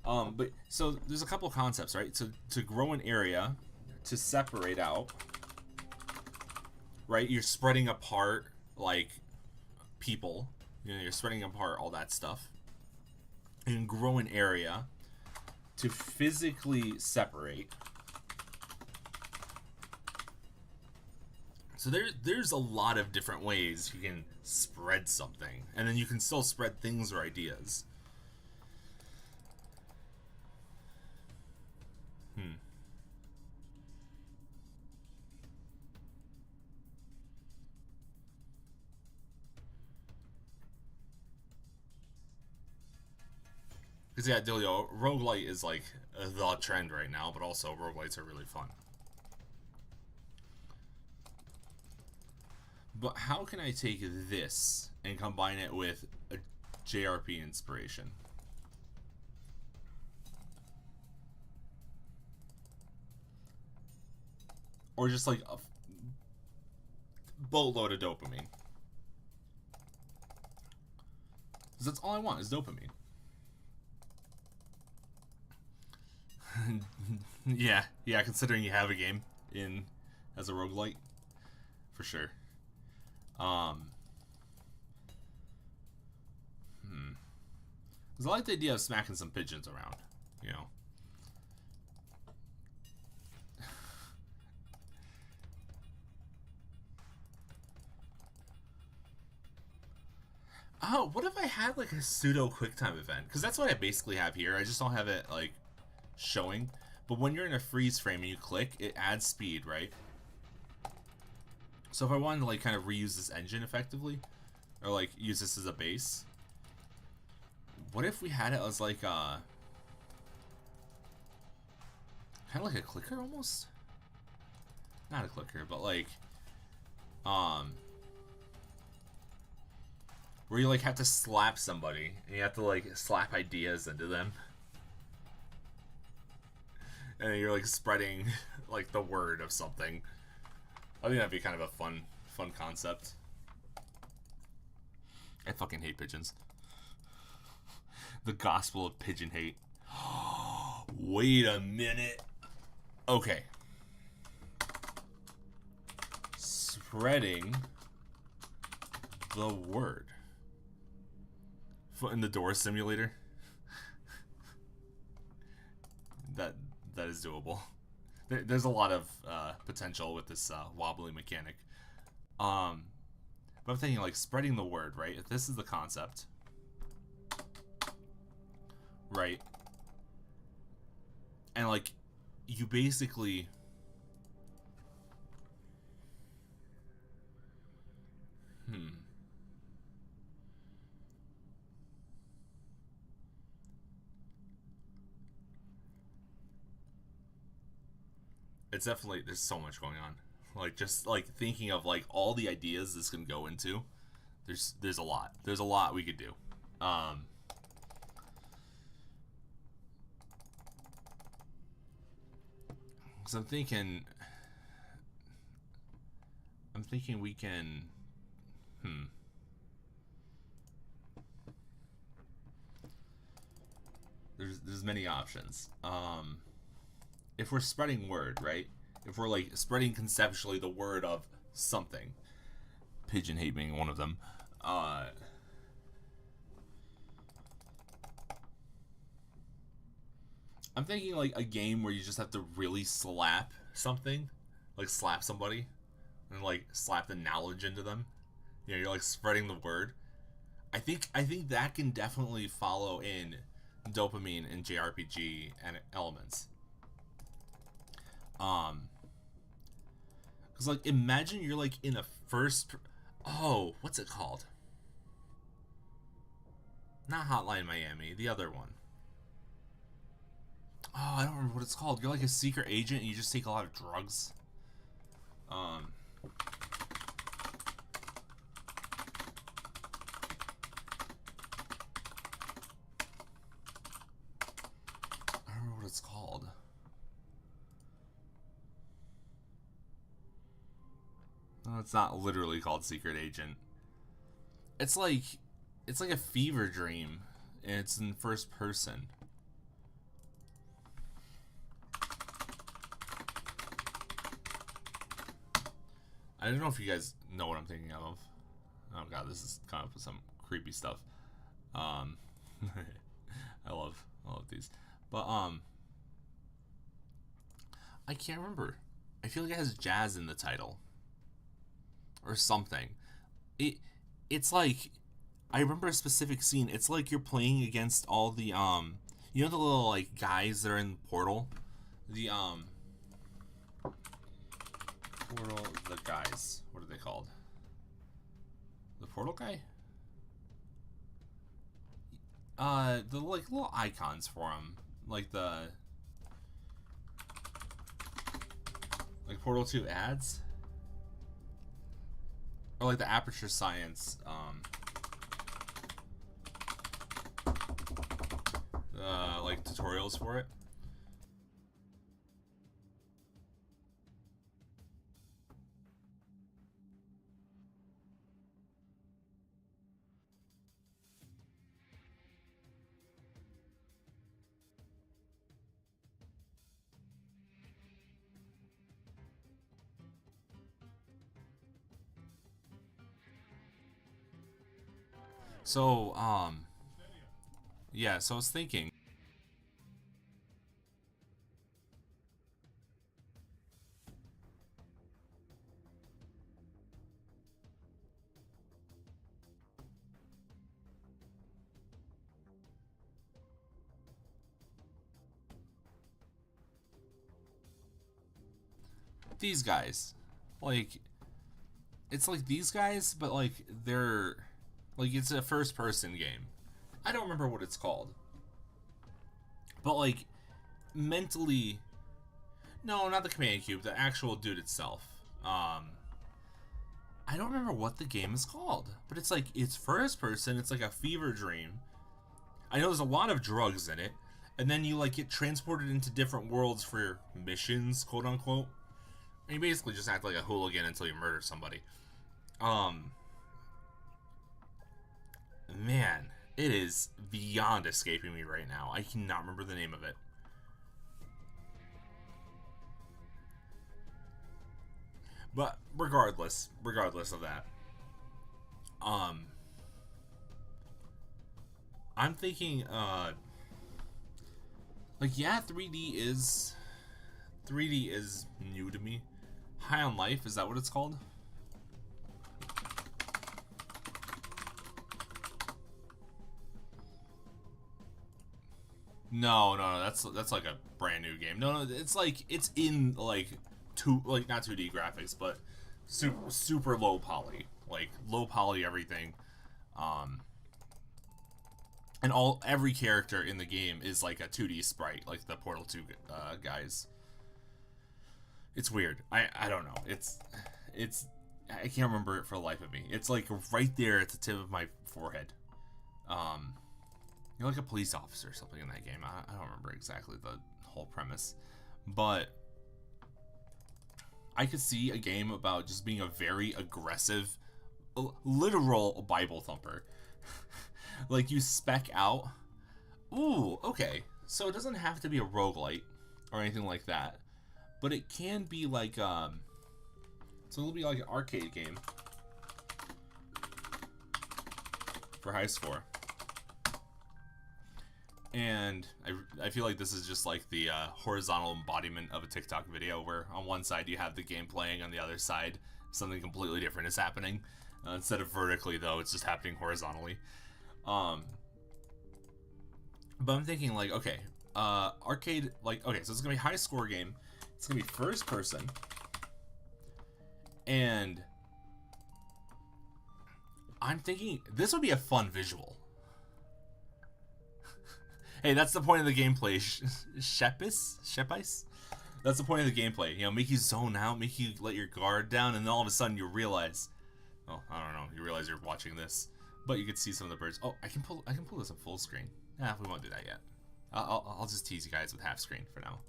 But so there's a couple of concepts, right? So to grow an area, to separate out, right? You're spreading apart, like, people. You know, you're spreading apart all that stuff. And grow an area to physically separate. So there's a lot of different ways you can spread something. And then you can still spread things or ideas. Because, yeah, Dilio, roguelite is, like, the trend right now, but also roguelites are really fun. But how can I take this and combine it with a JRP inspiration? Or just, like, a boatload of dopamine. Because that's all I want is dopamine. yeah, considering you have a game in as a roguelite, for sure. Because I like the idea of smacking some pigeons around, you know. Oh, what if I had, like, a pseudo QuickTime event? Because that's what I basically have here. I just don't have it, like, showing. But when you're in a freeze frame and you click, it adds speed, right? So if I wanted to, like, kind of reuse this engine effectively, or like use this as a base. What if we had it as like kind of like a clicker almost? Not a clicker, but like where you like have to slap somebody and you have to like slap ideas into them. And you're like spreading like the word of something. I think that'd be kind of a fun concept. I fucking hate pigeons. The gospel of pigeon hate. Wait a minute. Okay. Spreading the word. Foot in the door simulator. That is doable. There's a lot of potential with this wobbly mechanic. But I'm thinking like spreading the word, right? If this is the concept, right? And like you basically it's definitely, there's so much going on. Like just like thinking of like all the ideas this can go into. There's a lot. There's a lot we could do. So I'm thinking we can there's many options. If we're spreading word, right? If we're like spreading conceptually the word of something, pigeon hate being one of them. I'm thinking like a game where you just have to really slap something, like slap somebody, and like slap the knowledge into them. You know, you're like spreading the word. I think that can definitely follow in dopamine and JRPG and elements. Cause like imagine you're like in a oh, what's it called? Not Hotline Miami, the other one. Oh, I don't remember what it's called. You're like a secret agent and you just take a lot of drugs. I don't remember what it's called. No, it's not literally called Secret Agent. It's like a fever dream, and it's in first person. I don't know if you guys know what I'm thinking of. Oh god, this is kind of some creepy stuff. I love these, but I can't remember. I feel like it has jazz in the title or something. It's like I remember a specific scene. It's like you're playing against all the you know the little like guys that are in Portal, the Portal, the guys. What are they called? The Portal guy? The like little icons for them, like the like Portal 2 ads, or like the Aperture Science like tutorials for it. So yeah, so I was thinking these guys, like it's like these guys, but like they're Like, it's a first-person game. I don't remember what it's called. But, like, mentally... No, not the command cube. The actual dude itself. I don't remember what the game is called. But it's, like, it's first-person. It's, like, a fever dream. I know there's a lot of drugs in it. And then you, like, get transported into different worlds for missions, quote-unquote. And you basically just act like a hooligan until you murder somebody. Man, it is beyond escaping me right now. I cannot remember the name of it. But regardless of that, I'm thinking, like, yeah, 3D is new to me. High on Life, is that what it's called? No, that's like a brand new game. No, it's like, it's in like not 2D graphics, but super low poly, like low poly everything. And every character in the game is like a 2D sprite, like the Portal 2 guys. It's weird. I don't know. It's I can't remember it for the life of me. It's like right there at the tip of my forehead. You're like a police officer or something in that game. I don't remember exactly the whole premise, but I could see a game about just being a very aggressive, literal Bible thumper. Like, you spec out. Ooh, okay. So it doesn't have to be a roguelite or anything like that, but it can be like, so it'll be like an arcade game for high score. And I feel like this is just like the horizontal embodiment of a TikTok video, where on one side you have the game playing, on the other side something completely different is happening. Instead of vertically, though, it's just happening horizontally. But I'm thinking, like, okay, arcade, like, okay, so it's gonna be a high score game. It's gonna be first person, and I'm thinking this would be a fun visual. Hey, that's the point of the gameplay, Shepis? That's the point of the gameplay. You know, make you zone out, make you let your guard down, and then all of a sudden you realize, oh, I don't know, you realize you're watching this, but you can see some of the birds. Oh, I can pull this in full screen. Nah, we won't do that yet. I'll just tease you guys with half screen for now.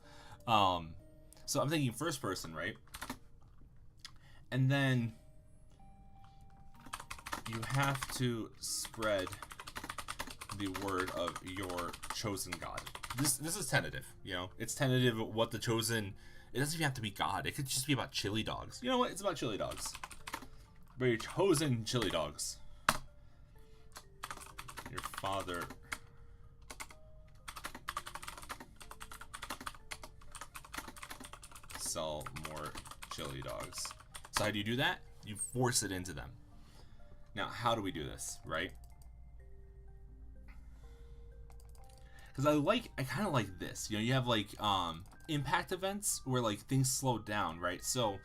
So I'm thinking first person, right? And then you have to spread the word of your chosen God. This is tentative, you know. It's tentative what the chosen. It doesn't even have to be God. It could just be about chili dogs. You know what? It's about chili dogs. But your chosen chili dogs. Your father sell more chili dogs. So how do you do that? You force it into them. Now, how do we do this, right? Because I kind of like this. You know, you have like impact events where like things slow down, right? So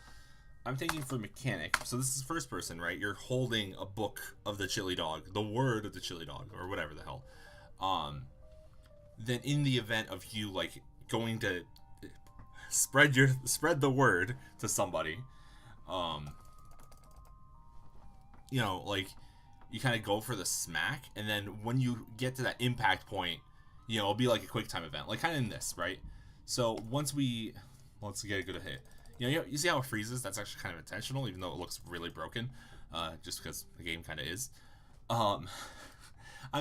I'm thinking for mechanic. So this is first person, right? You're holding a book of the chili dog, the word of the chili dog, or whatever the hell. Then in the event of you like going to spread the word to somebody, you know, like you kind of go for the smack, and then when you get to that impact point, you know, it'll be like a quick time event, like kind of in this, right? So let's get a good hit. You know, you see how it freezes? That's actually kind of intentional, even though it looks really broken, just because the game kind of is. I'm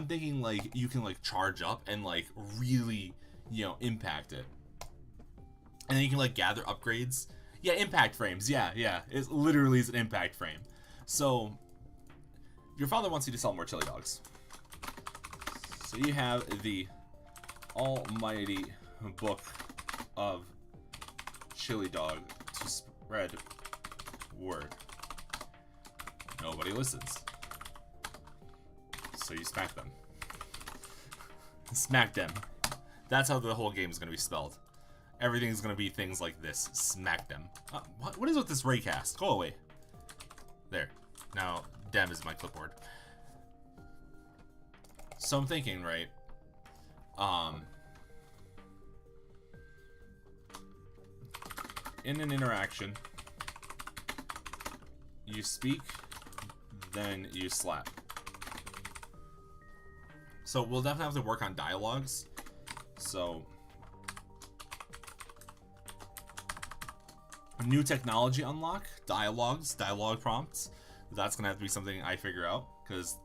thinking like you can like charge up and like really, you know, impact it, and then you can like gather upgrades. Yeah, impact frames. Yeah, it literally is an impact frame. So your father wants you to sell more chili dogs. So you have the almighty book of chili dog to spread word. Nobody listens. So you smack them. Smack them. That's how the whole game is going to be spelled. Everything's going to be things like this. Smack them. What is with this raycast? Go away. There. Now, dem is my clipboard. So I'm thinking, right? In an interaction, you speak, then you slap. So we'll definitely have to work on dialogues. So new technology unlock, dialogues, dialogue prompts. That's gonna have to be something I figure out, because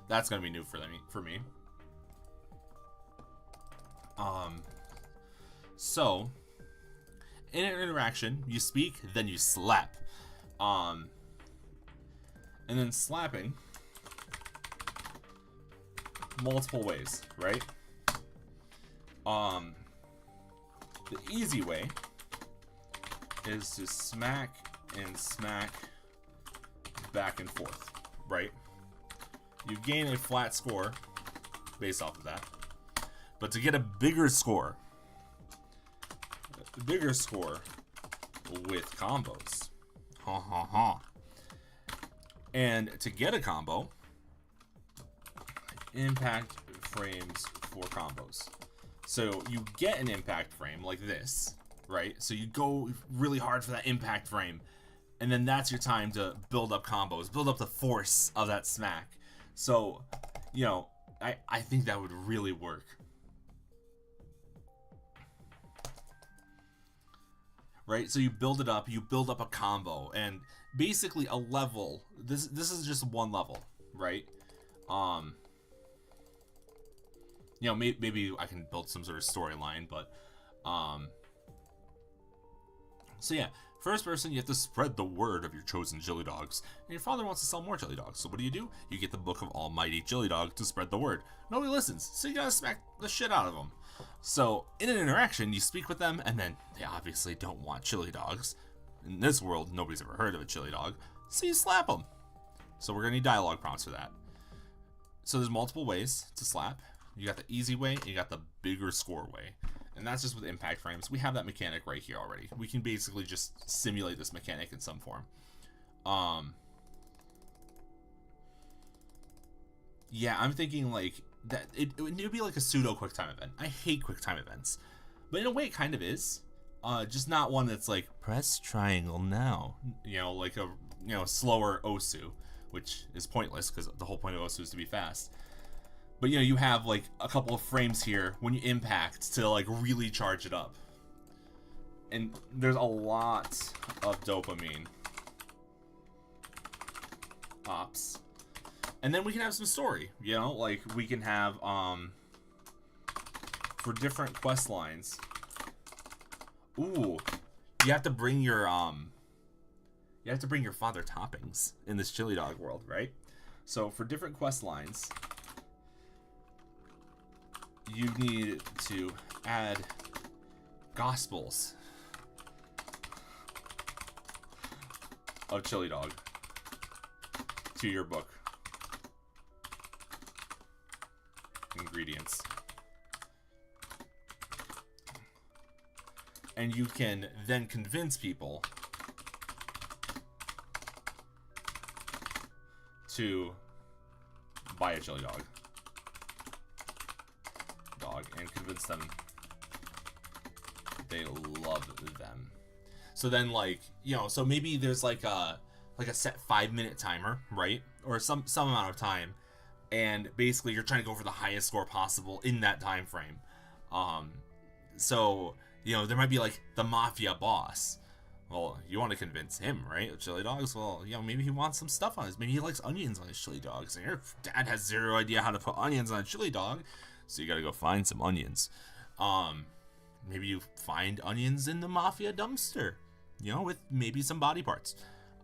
that's gonna be new for me. So in an interaction, you speak, then you slap. And then slapping multiple ways, right? The easy way is to smack and smack back and forth, right? You gain a flat score based off of that. But to get a bigger score with combos. Ha ha ha. And to get a combo, impact frames for combos. So you get an impact frame like this, right? So you go really hard for that impact frame, and then that's your time to build up combos, build up the force of that smack. So, you know, I think that would really work. Right? So you build it up, you build up a combo, and basically a level. This is just one level, right? You know, maybe I can build some sort of storyline, but so yeah, first person, you have to spread the word of your chosen chili dogs, and your father wants to sell more chili dogs. So what do? You get the book of Almighty Chili Dog to spread the word. Nobody listens, so you gotta smack the shit out of them. So in an interaction, you speak with them, and then they obviously don't want chili dogs. In this world, nobody's ever heard of a chili dog, so you slap them. So we're gonna need dialogue prompts for that. So there's multiple ways to slap. You got the easy way, and you got the bigger score way. And that's just with impact frames. We have that mechanic right here already. We can basically just simulate this mechanic in some form. Yeah, I'm thinking like that it would be like a pseudo QuickTime event. I hate QuickTime events, but in a way it kind of is. Just not one that's like press triangle now. You know, like a slower Osu, which is pointless because the whole point of Osu is to be fast. But you know, you have like a couple of frames here when you impact to like really charge it up. And there's a lot of dopamine pops. And then we can have some story, you know, like we can have for different quest lines. Ooh, you have to bring your father toppings in this chili dog world, right? So for different quest lines, you need to add gospels of chili dog to your book. Ingredients. And you can then convince people to buy a chili dog. And convince them they love them. So then, like, you know, so maybe there's like a set 5-minute timer, right? Or some amount of time, and basically you're trying to go for the highest score possible in that time frame. So you know, there might be like the mafia boss. Well, you want to convince him, right? Chili dogs. Well, you know, maybe he wants some stuff on his. Maybe he likes onions on his chili dogs, and your dad has zero idea how to put onions on a chili dog. So you gotta go find some onions. Maybe you find onions in the mafia dumpster, you know, with maybe some body parts.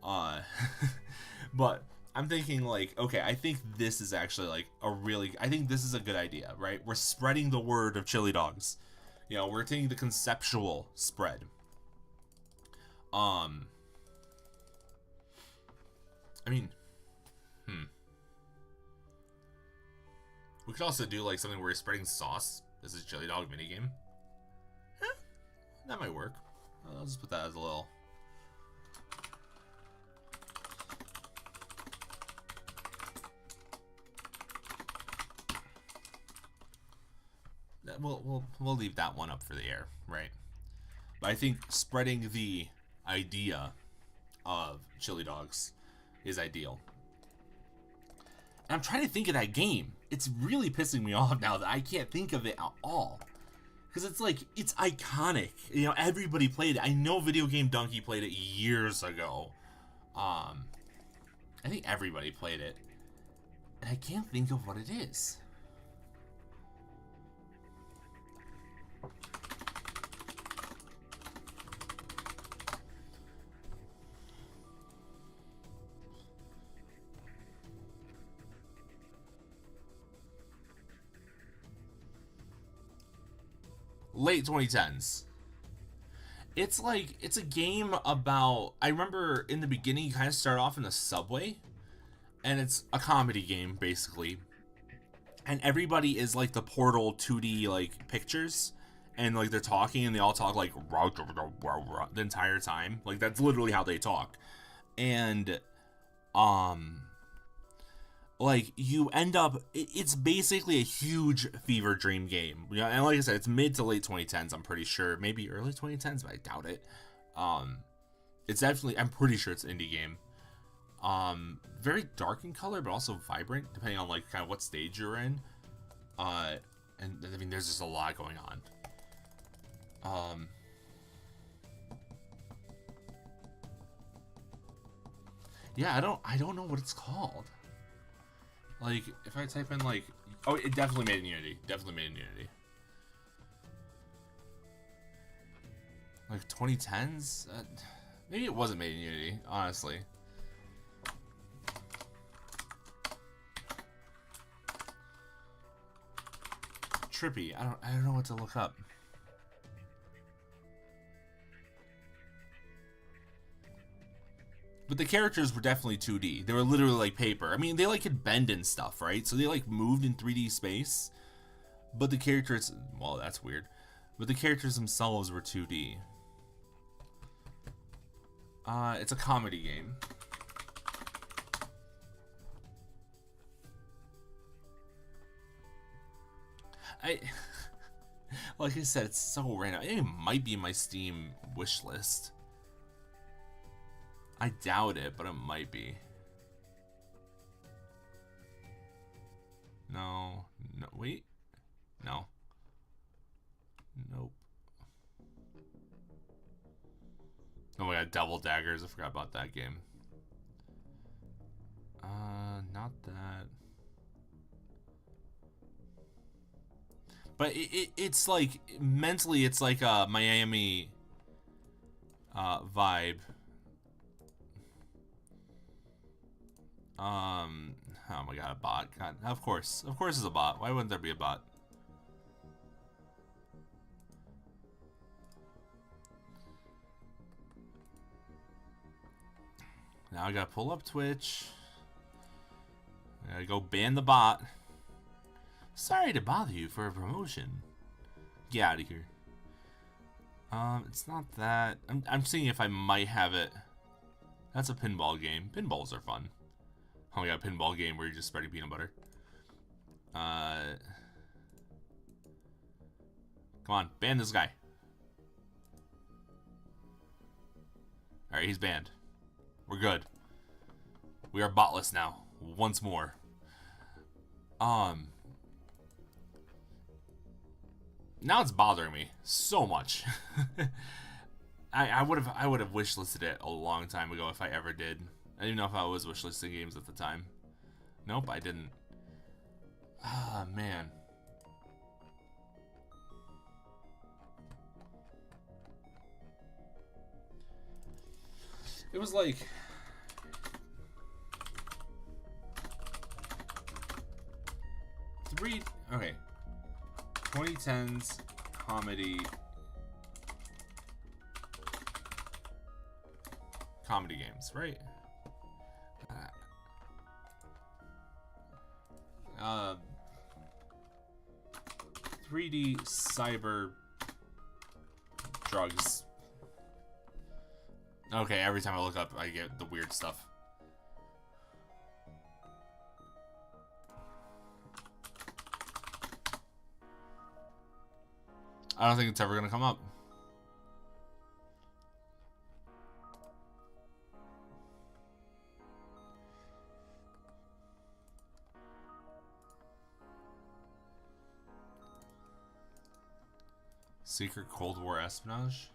But I'm thinking like, okay, I think this is actually like I think this is a good idea, right? We're spreading the word of chili dogs. You know, we're taking the conceptual spread. I mean, we could also do like something where we're spreading sauce. This is a chili dog minigame. That might work. I'll just put that as a little. we'll leave that one up for the air, right? But I think spreading the idea of chili dogs is ideal. And I'm trying to think of that game. It's really pissing me off now that I can't think of it at all. Because it's like, it's iconic. You know, everybody played it. I know Video Game Donkey played it years ago. I think everybody played it. And I can't think of what it is. Late 2010s. It's like, it's a game about, I remember in the beginning you kind of start off in the subway, and it's a comedy game basically, and everybody is like the Portal 2D like pictures, and like they're talking and they all talk like the entire time. Like that's literally how they talk. And like you end up, it's basically a huge fever dream game. You know, and like I said, it's mid to late 2010s, I'm pretty sure. Maybe early 2010s, but I doubt it. It's definitely, I'm pretty sure it's an indie game. Very dark in color, but also vibrant, depending on like kind of what stage you're in. And I mean, there's just a lot going on. Yeah, I don't know what it's called. Like, if I type in, like... Oh, it definitely made in Unity. Definitely made in Unity. Like, 2010s? Maybe it wasn't made in Unity, honestly. Trippy. I don't know what to look up. But the characters were definitely 2D. They were literally like paper. I mean, they like could bend and stuff, right? So they like moved in 3D space. But the characters, well, that's weird. But the characters themselves were 2D. It's a comedy game. Like I said, it's so random. It might be in my Steam wish list. I doubt it, but it might be. No, wait. No. Nope. Oh my god, Devil Daggers. I forgot about that game. Not that. But it's like, mentally, it's like a Miami vibe. Oh my god, a bot. God, of course it's a bot. Why wouldn't there be a bot? Now I gotta pull up Twitch. I gotta go ban the bot. Sorry to bother you for a promotion. Get out of here. It's not that. I'm seeing if I might have it. That's a pinball game. Pinballs are fun. Oh my god, pinball game where you're just spreading peanut butter. Come on, ban this guy. Alright, he's banned. We're good. We are botless now. Once more. Now it's bothering me so much. I would have wishlisted it a long time ago if I ever did. I didn't even know if I was wishlisting games at the time. Nope, I didn't. Ah, man. It was like... Okay. 2010s comedy games, right? 3D cyber drugs. Okay, every time I look up, I get the weird stuff. I don't think it's ever gonna come up. Secret Cold War espionage?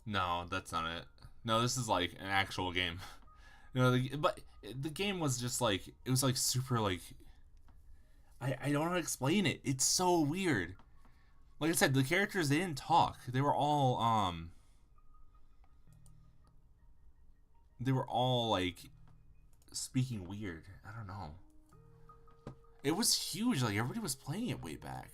No, that's not it. No, this is like an actual game. No, but the game was just like, it was like super like, I don't know how to explain it. It's so weird. Like I said, the characters, they didn't talk. They were all like speaking weird. I don't know. It was huge. Like everybody was playing it way back.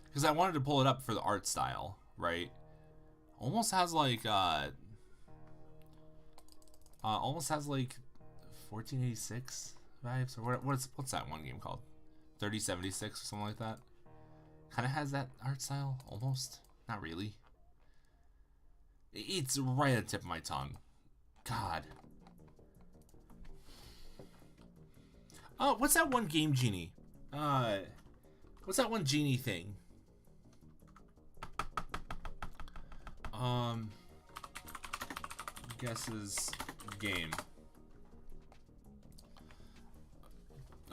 Because I wanted to pull it up for the art style, right? Almost has like 1486 vibes, or what's that one game called? 3076 or something like that. Kind of has that art style, almost. Not really. It's right at the tip of my tongue. God. Oh, what's that one game genie? What's that one genie thing? Guesses game.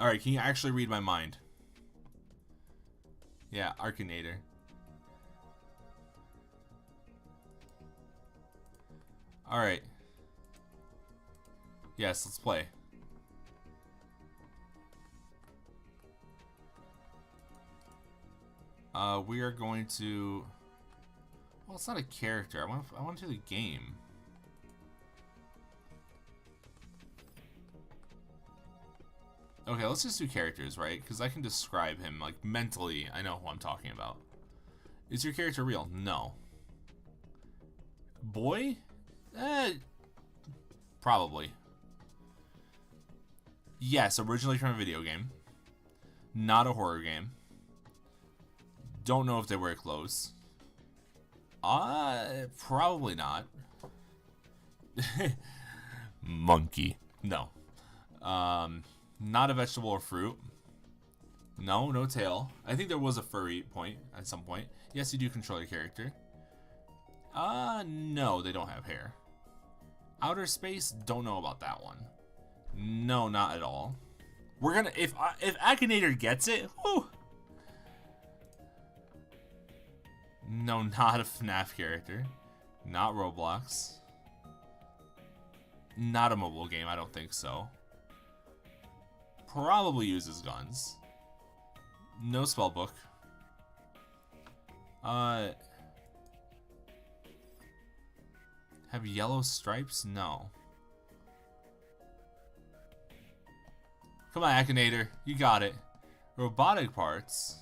Alright, can you actually read my mind? Yeah, Arkanator. Alright. Yes, let's play. We are going to... Well, it's not a character. I want to do the game. Okay, let's just do characters, right? Because I can describe him, like, mentally. I know who I'm talking about. Is your character real? No. Boy? Probably. Yes, originally from a video game. Not a horror game. Don't know if they wear clothes. Probably not. Monkey. No. Not a vegetable or fruit. No, no tail. I think there was a furry point at some point. Yes, you do control your character. No, they don't have hair. Outer space, don't know about that one. No, not at all. We're gonna, if Akinator gets it, whew. No, not a FNAF character. Not Roblox. Not a mobile game, I don't think so. Probably uses guns. No spellbook. Have yellow stripes? No. Come on, Akinator. You got it. Robotic parts?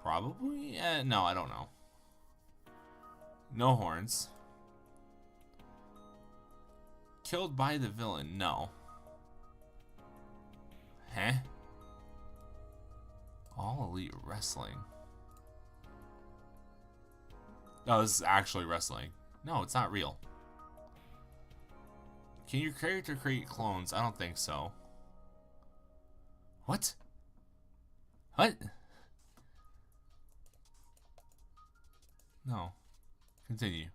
Probably? No, I don't know. No horns. Killed by the villain? No. Huh? All Elite Wrestling. No, this is actually wrestling. No, it's not real. Can your character create clones? I don't think so. What? What? No. Continue.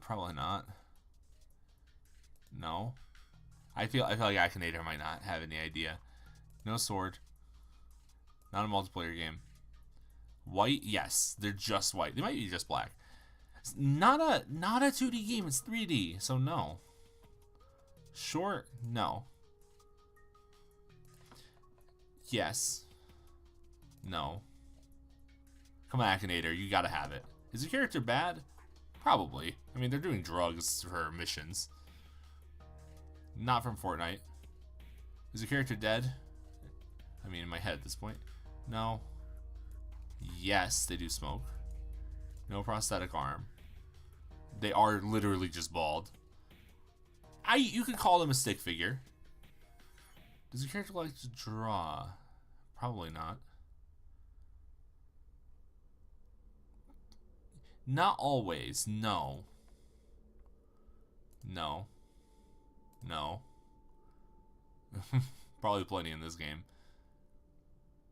Probably not. No. I feel like Akinator might not have any idea. No sword. Not a multiplayer game. White? Yes. They're just white. They might be just black. It's not a 2D game, it's 3D, so no. Short? No. Yes. No. Come on, Akinator, you gotta have it. Is the character bad? Probably. I mean, they're doing drugs for missions. Not from Fortnite. Is the character dead? I mean, in my head at this point. No. Yes, they do smoke. No prosthetic arm. They are literally just bald. You could call them a stick figure. Does the character like to draw? Probably not. Not always. No. No. No. Probably plenty in this game.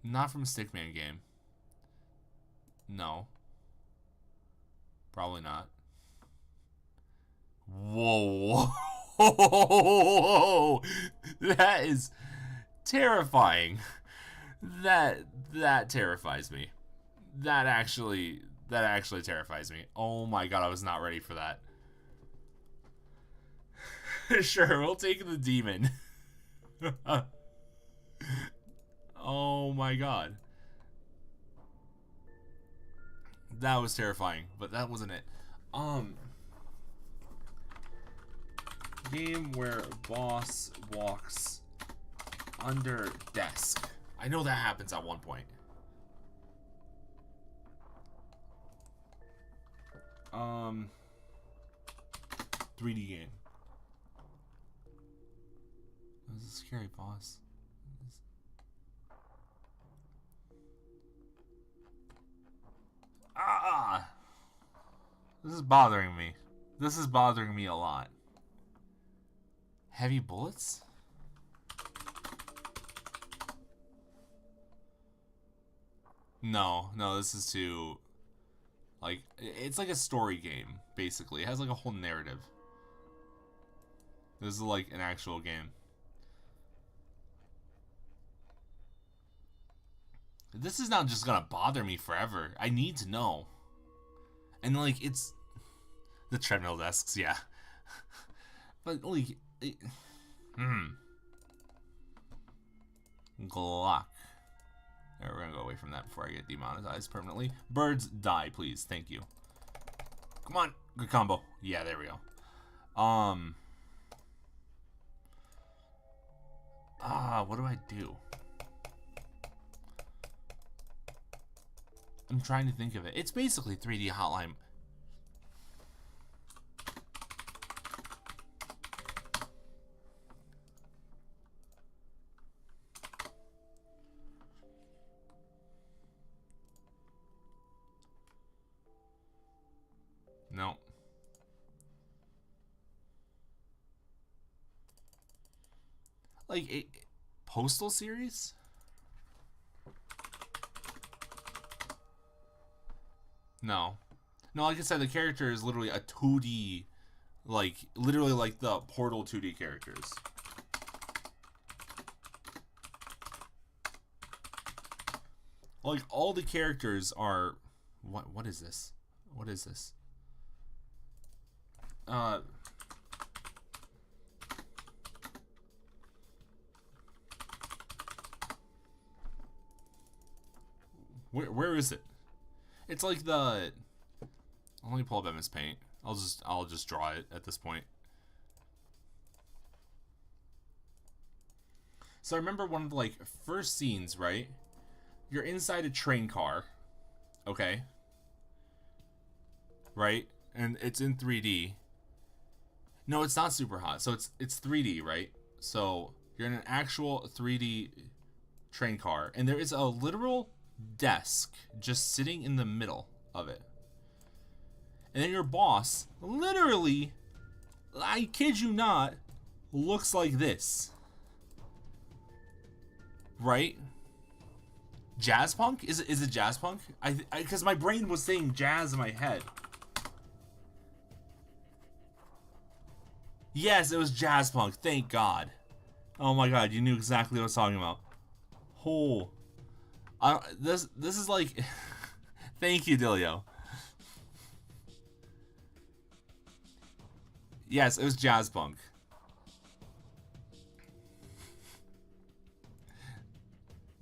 Not from a Stickman game. No. Probably not. Whoa. That is terrifying. That terrifies me. That actually terrifies me. Oh my god, I was not ready for that. Sure, we'll take the demon. Oh my god. That was terrifying, but that wasn't it. Game where boss walks under desk. I know that happens at one point. 3D game. This is a scary boss. This is bothering me. This is bothering me a lot. Heavy bullets? No, this is too... Like, it's like a story game, basically. It has like a whole narrative. This is like an actual game. This is not just gonna bother me forever. I need to know. And like, it's... The treadmill desks, yeah. But like... Glock. Alright, we're gonna go away from that before I get demonetized permanently. Birds, die, please. Thank you. Come on. Good combo. Yeah, there we go. What do I do? I'm trying to think of it. It's basically 3D Hotline. No. Like a Postal series? No. No, like I said, the character is literally a 2D, like, literally like the Portal 2D characters. Like, all the characters are... What is this? What is this? Where is it? It's like the... Let me pull up MS Paint. I'll just draw it at this point. So I remember one of the like first scenes, right? You're inside a train car. Okay. Right? And it's in 3D. No, it's not super hot. So it's 3D, right? So you're in an actual 3D train car, and there is a literal desk just sitting in the middle of it. And then your boss, literally, I kid you not, looks like this. Right? Jazz punk? Is it jazz punk? Because my brain was saying jazz in my head. Yes, it was jazz punk. Thank God. Oh my God, you knew exactly what I was talking about. Oh, this is like. Thank you, Dilio. Yes, it was jazz punk.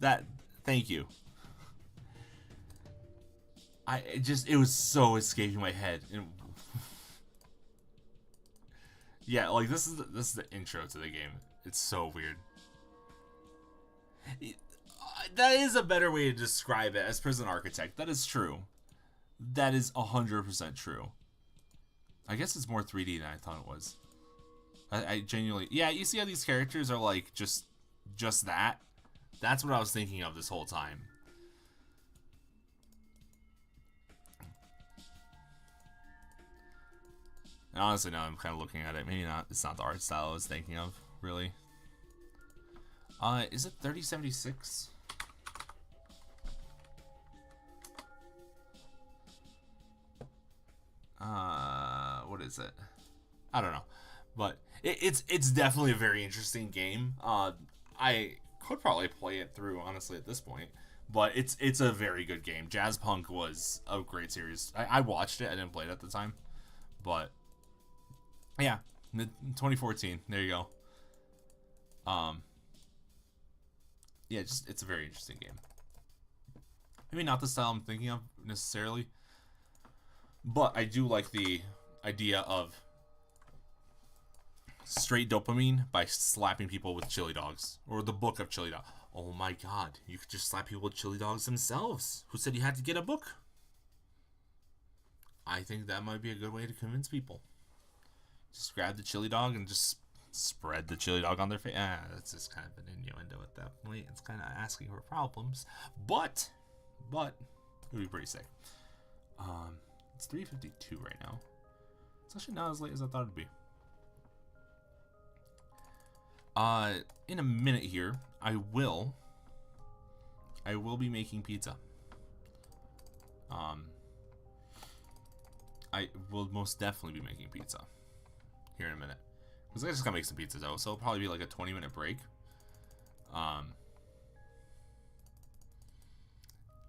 Thank you. It was so escaping my head. And yeah, like this is the intro to the game. It's so weird. That is a better way to describe it as Prison Architect. That is true. That is 100% true. I guess it's more 3D than I thought it was. I genuinely... Yeah, you see how these characters are like just that? That's what I was thinking of this whole time. And honestly, now I'm kind of looking at it. Maybe not. It's not the art style I was thinking of, really. Is it 3076? What is it? I don't know, but it's definitely a very interesting game. I could probably play it through, honestly, at this point, but it's a very good game. Jazz Punk was a great series. I watched it. I didn't play it at the time, but yeah, 2014. There you go. Yeah, it's a very interesting game. Maybe not the style I'm thinking of necessarily, but I do like the idea of straight dopamine by slapping people with chili dogs, or the book of chili dogs. Oh my god, you could just slap people with chili dogs themselves. Who said you had to get a book? I think that might be a good way to convince people. Just grab the chili dog and just spread the chili dog on their face. That's just kind of an innuendo at that point. It's kind of asking for problems, but it would be pretty sick. It's 3:52 right now. It's actually not as late as I thought it'd be. In a minute here, I will be making pizza. I will most definitely be making pizza here in a minute, because I just gotta make some pizza dough, so it'll probably be like a 20-minute break.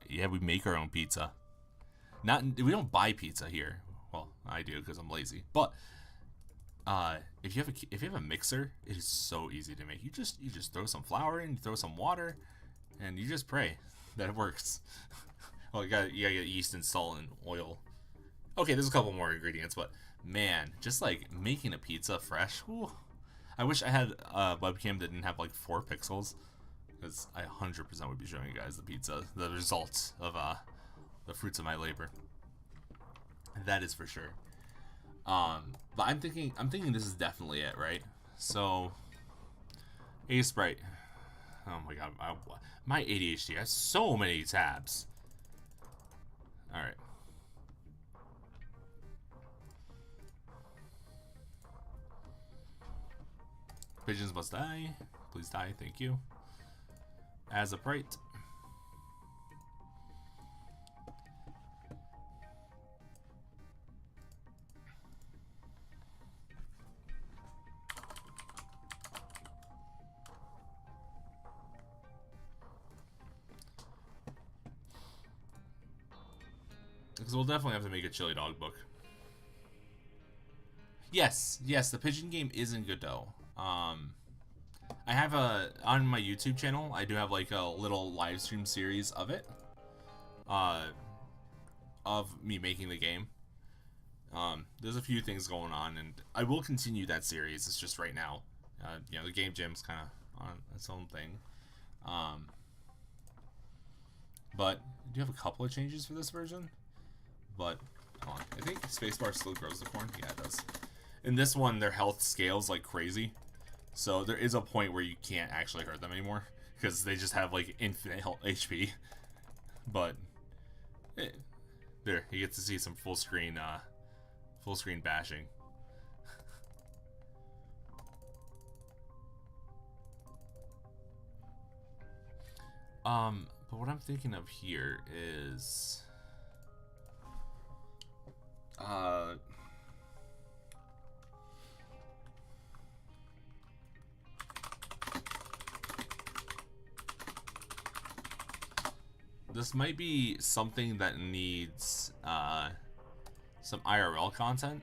Yeah, we make our own pizza. We don't buy pizza here. Well, I do because I'm lazy. But if you have a mixer, it is so easy to make. You just throw some flour in, you throw some water, and you just pray that it works. Well, you gotta get yeast and salt and oil. Okay, there's a couple more ingredients, but man, just like making a pizza fresh. Whew. I wish I had a webcam that didn't have like 4 pixels, because I 100% would be showing you guys the pizza, the results of the fruits of my labor. That is for sure. But I'm thinking this is definitely it, right? So, a Sprite. Oh my god, my ADHD has so many tabs. All right. Pigeons must die. Please die, thank you. As a Sprite. Because we'll definitely have to make a chili dog book. Yes, the pigeon game is in Godot. I have on my YouTube channel, I do have like a little live stream series of it. Of me making the game. There's a few things going on, and I will continue that series. It's just right now, you know, the Game Jam's kind of on its own thing. But I do have a couple of changes for this version. But hold on, I think spacebar still grows the corn. Yeah, it does. In this one, their health scales like crazy, so there is a point where you can't actually hurt them anymore because they just have like infinite HP. But there, you get to see some full screen bashing. But what I'm thinking of here is this might be something that needs some IRL content.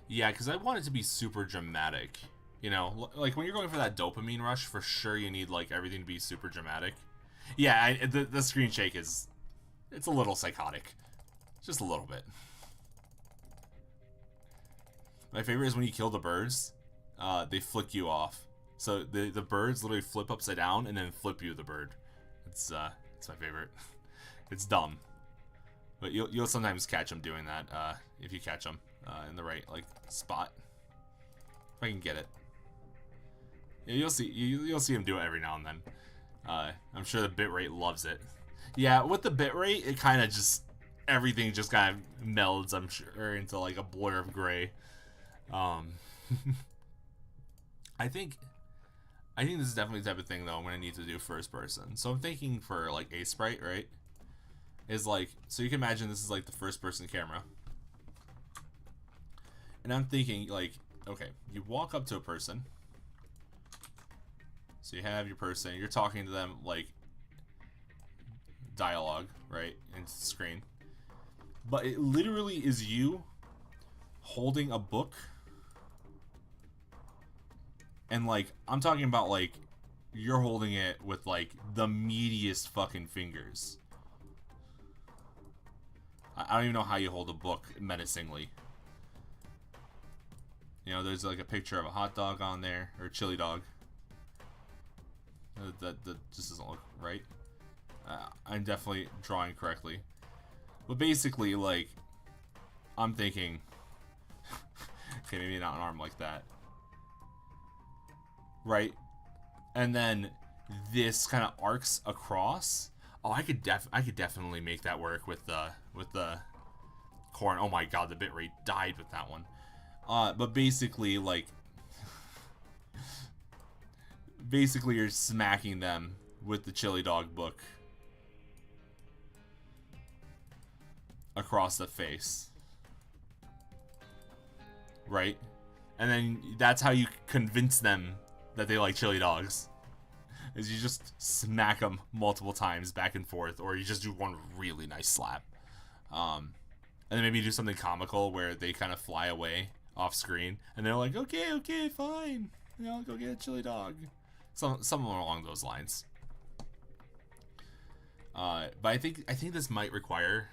Yeah, because I want it to be super dramatic. You know, like when you're going for that dopamine rush, for sure you need like everything to be super dramatic. Yeah, the screen shake it's a little psychotic. Just a little bit. My favorite is when you kill the birds, they flick you off. So the birds literally flip upside down and then flip you the bird. It's my favorite. It's dumb. But you'll sometimes catch him doing that, if you catch him in the right like spot. If I can get it. Yeah, you'll see him do it every now and then. I'm sure the bitrate loves it. Yeah, with the bitrate, it kind of just everything just kind of melds, I'm sure, into like a blur of gray. I think this is definitely the type of thing though I'm gonna need to do first person. So I'm thinking for like a sprite, right? Is like, so you can imagine this is like the first person camera. And I'm thinking like, okay, you walk up to a person. So you have your person, you're talking to them like dialogue, right? Into the screen. But it literally is you holding a book. And like, I'm talking about like, you're holding it with like the meatiest fucking fingers. I don't even know how you hold a book menacingly. You know, there's like a picture of a hot dog on there, or a chili dog. That just doesn't look right. I'm definitely drawing correctly. But basically, like, I'm thinking, okay, maybe not an arm like that. Right? And then this kind of arcs across. Oh, I could definitely make that work with the corn. Oh my god, the bitrate died with that one. But basically, like, basically you're smacking them with the chili dog book across the face, right? And then that's how you convince them that they like chili dogs. Is you just smack them multiple times back and forth, or you just do one really nice slap. And then maybe do something comical where they kind of fly away off screen, and they're like, okay, fine. You know, I'll go get a chili dog. Something along those lines. But I think this might require.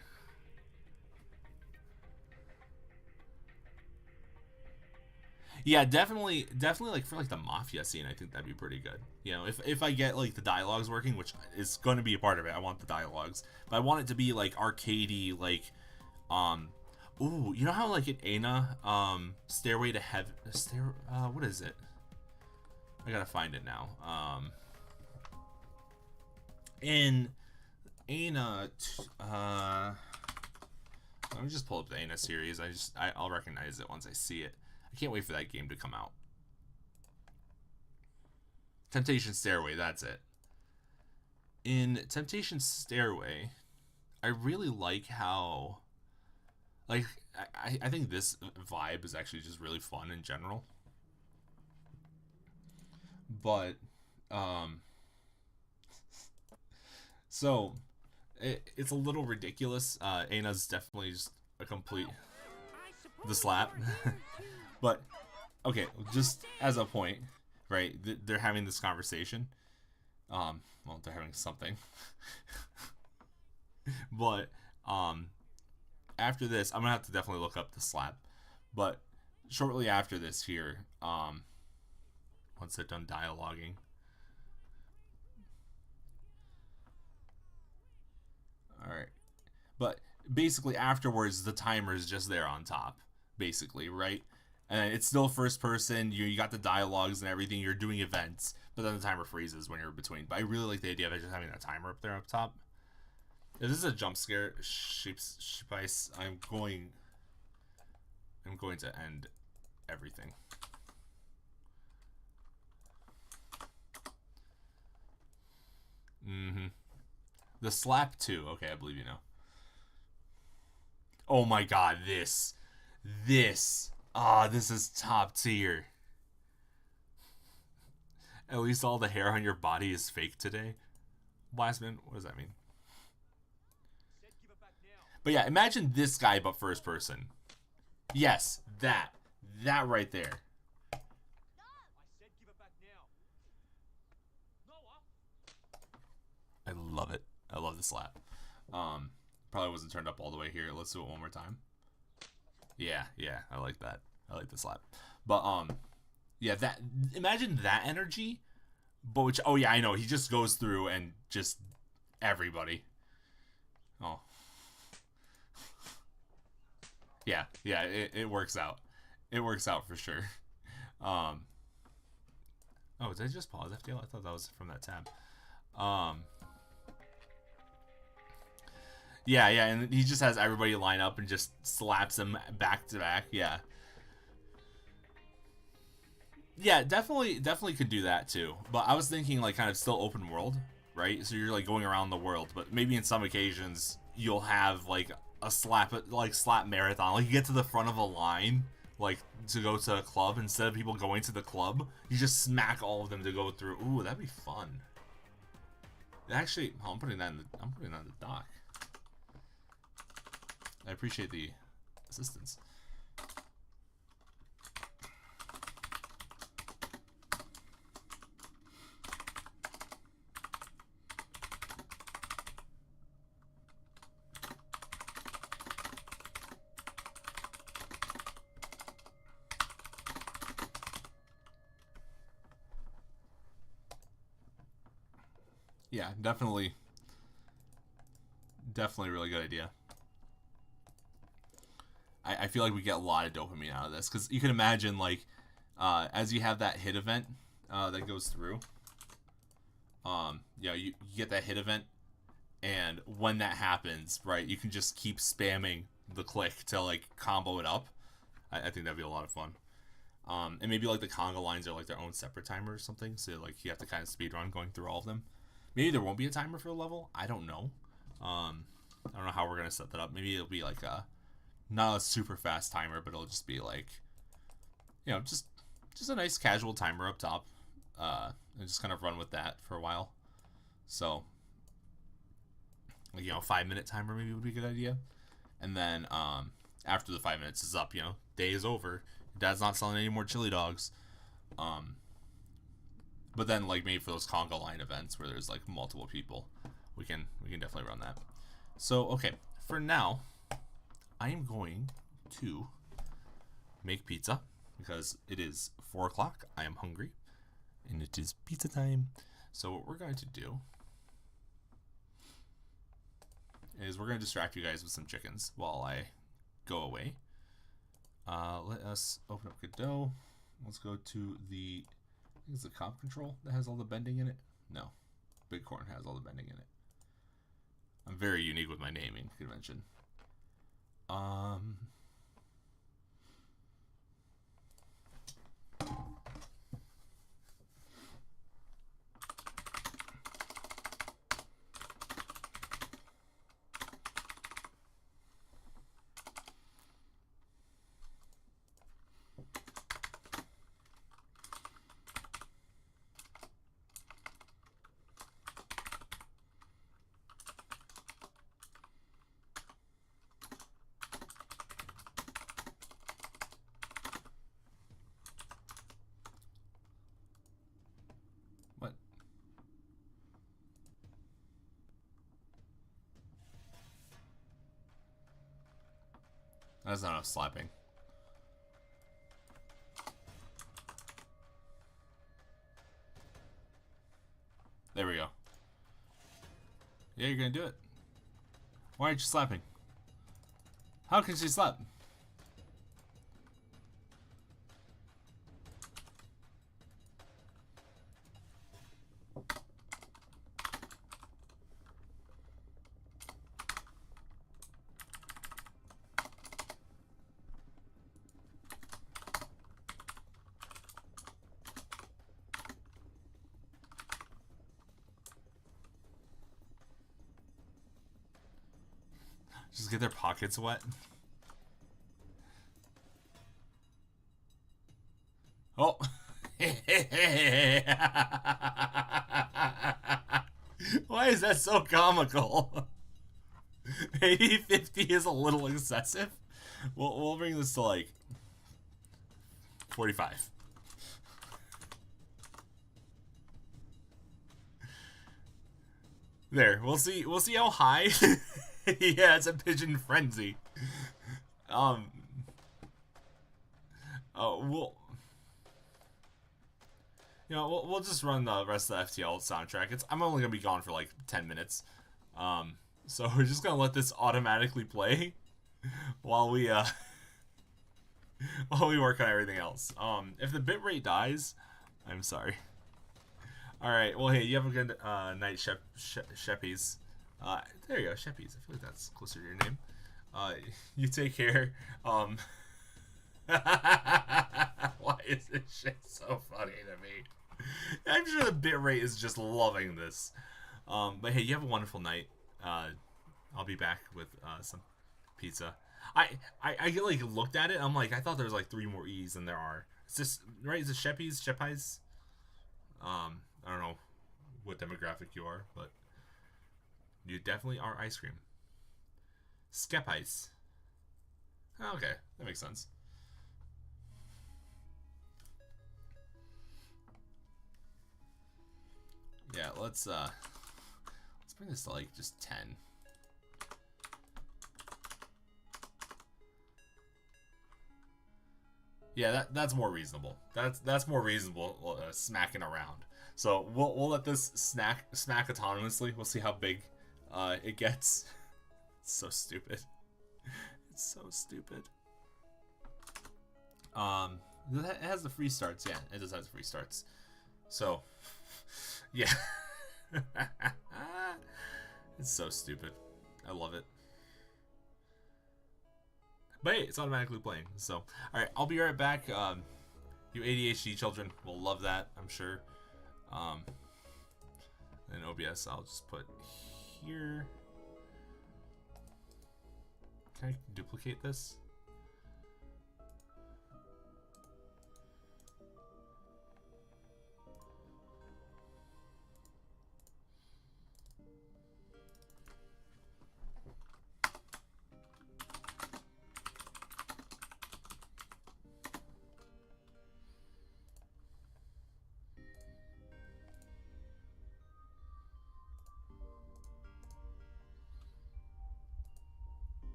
Yeah, definitely like for like the mafia scene, I think that'd be pretty good. You know, if I get like the dialogues working, which is going to be a part of it, I want the dialogues, but I want it to be like arcadey, like, ooh, you know how like in Ana, Stairway to Heaven, what is it? I gotta find it now. In Ana, let me just pull up the Ana series. I'll recognize it once I see it. I can't wait for that game to come out. Temptation Stairway, that's it. In Temptation Stairway, I really like how, like, I think this vibe is actually just really fun in general. But, so, it's a little ridiculous. Ana's definitely just a complete, the slap. But, okay, just as a point, right, they're having this conversation. Well, they're having something. But, after this, I'm gonna have to definitely look up the slap. But, shortly after this here, once they're done dialoguing. Alright. But, basically afterwards, the timer is just there on top, basically, right? And it's still first person, you got the dialogues and everything, you're doing events, but then the timer freezes when you're between. But I really like the idea of just having that timer up there up top. If this is a jump scare, Spice, I'm going to end everything. The slap too, okay, I believe you know. Oh my god, this. Ah, this is top tier. At least all the hair on your body is fake today. Blastman, what does that mean? But yeah, imagine this guy but first person. Yes, that right there. I love it. I love the slap. Probably wasn't turned up all the way here. Let's do it one more time. Yeah, I like that. I like the slap. But yeah, imagine that energy, but which, oh yeah, I know, he just goes through and just everybody. Oh. Yeah, it works out. It works out for sure. Oh, did I just pause FTL? I thought that was from that tab. Yeah, and he just has everybody line up and just slaps them back to back. Yeah. Yeah, definitely could do that too. But I was thinking like kind of still open world, right? So you're like going around the world, but maybe in some occasions you'll have like a slap marathon. Like you get to the front of a line, like to go to a club. Instead of people going to the club, you just smack all of them to go through. Ooh, that'd be fun. Actually, I'm putting that in the doc. I appreciate the assistance. Yeah, definitely a really good idea. I feel like we get a lot of dopamine out of this because you can imagine like as you have that hit event that goes through, you get that hit event, and when that happens, right, you can just keep spamming the click to like combo it up. I think that'd be a lot of fun. And maybe like the conga lines are like their own separate timer or something, so like you have to kind of speed run going through all of them. Maybe there won't be a timer for a level. I don't know. I don't know how we're gonna set that up. Maybe it'll be like not a super fast timer, but it'll just be like, just a nice casual timer up top, and just kind of run with that for a while. So, like, 5-minute timer maybe would be a good idea. And then after the 5 minutes is up, day is over. Dad's not selling any more chili dogs. But then like maybe for those conga line events where there's like multiple people, we can definitely run that. So okay, for now, I am going to make pizza because it is 4 o'clock. I am hungry, and it is pizza time. So what we're going to do is we're going to distract you guys with some chickens while I go away. Let us open up Godot. Let's go to the, I think it's the comp control that has all the bending in it. No, Bighorn has all the bending in it. I'm very unique with my naming convention. What? That's not enough slapping. There we go. Yeah, you're gonna do it. Why aren't you slapping? How can she slap? Just get their pockets wet. Oh. Why is that so comical? Maybe 50 is a little excessive. We'll bring this to like 45. There, we'll see how high. Yeah, it's a pigeon frenzy. Oh, we'll just run the rest of the FTL soundtrack. I'm only gonna be gone for like 10 minutes. So we're just gonna let this automatically play while we while we work on everything else. If the bitrate dies, I'm sorry. All right. Well, hey, you have a good night, Sheppies. There you go, Sheppies. I feel like that's closer to your name. You take care. Why is this shit so funny to me? I'm sure the bitrate is just loving this. But hey, you have a wonderful night. I'll be back with some pizza. I like looked at it. I'm like, I thought there was like 3 more E's than there are. It's just right. Is it Sheppies? Sheppies? I don't know what demographic you are, but you definitely are ice cream. Skep ice. Okay, that makes sense. Yeah, let's bring this to like just 10. Yeah, that's more reasonable. That's more reasonable smacking around. So we'll let this smack autonomously. We'll see how big it gets. It's so stupid. It's so stupid. It has the free starts. Yeah, it does have the free starts. So yeah. It's so stupid. I love it. But hey, it's automatically playing. So, alright, I'll be right back. You ADHD children will love that, I'm sure. And OBS, I'll just put here. Can I duplicate this?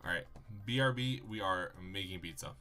Alright, BRB, we are making pizza.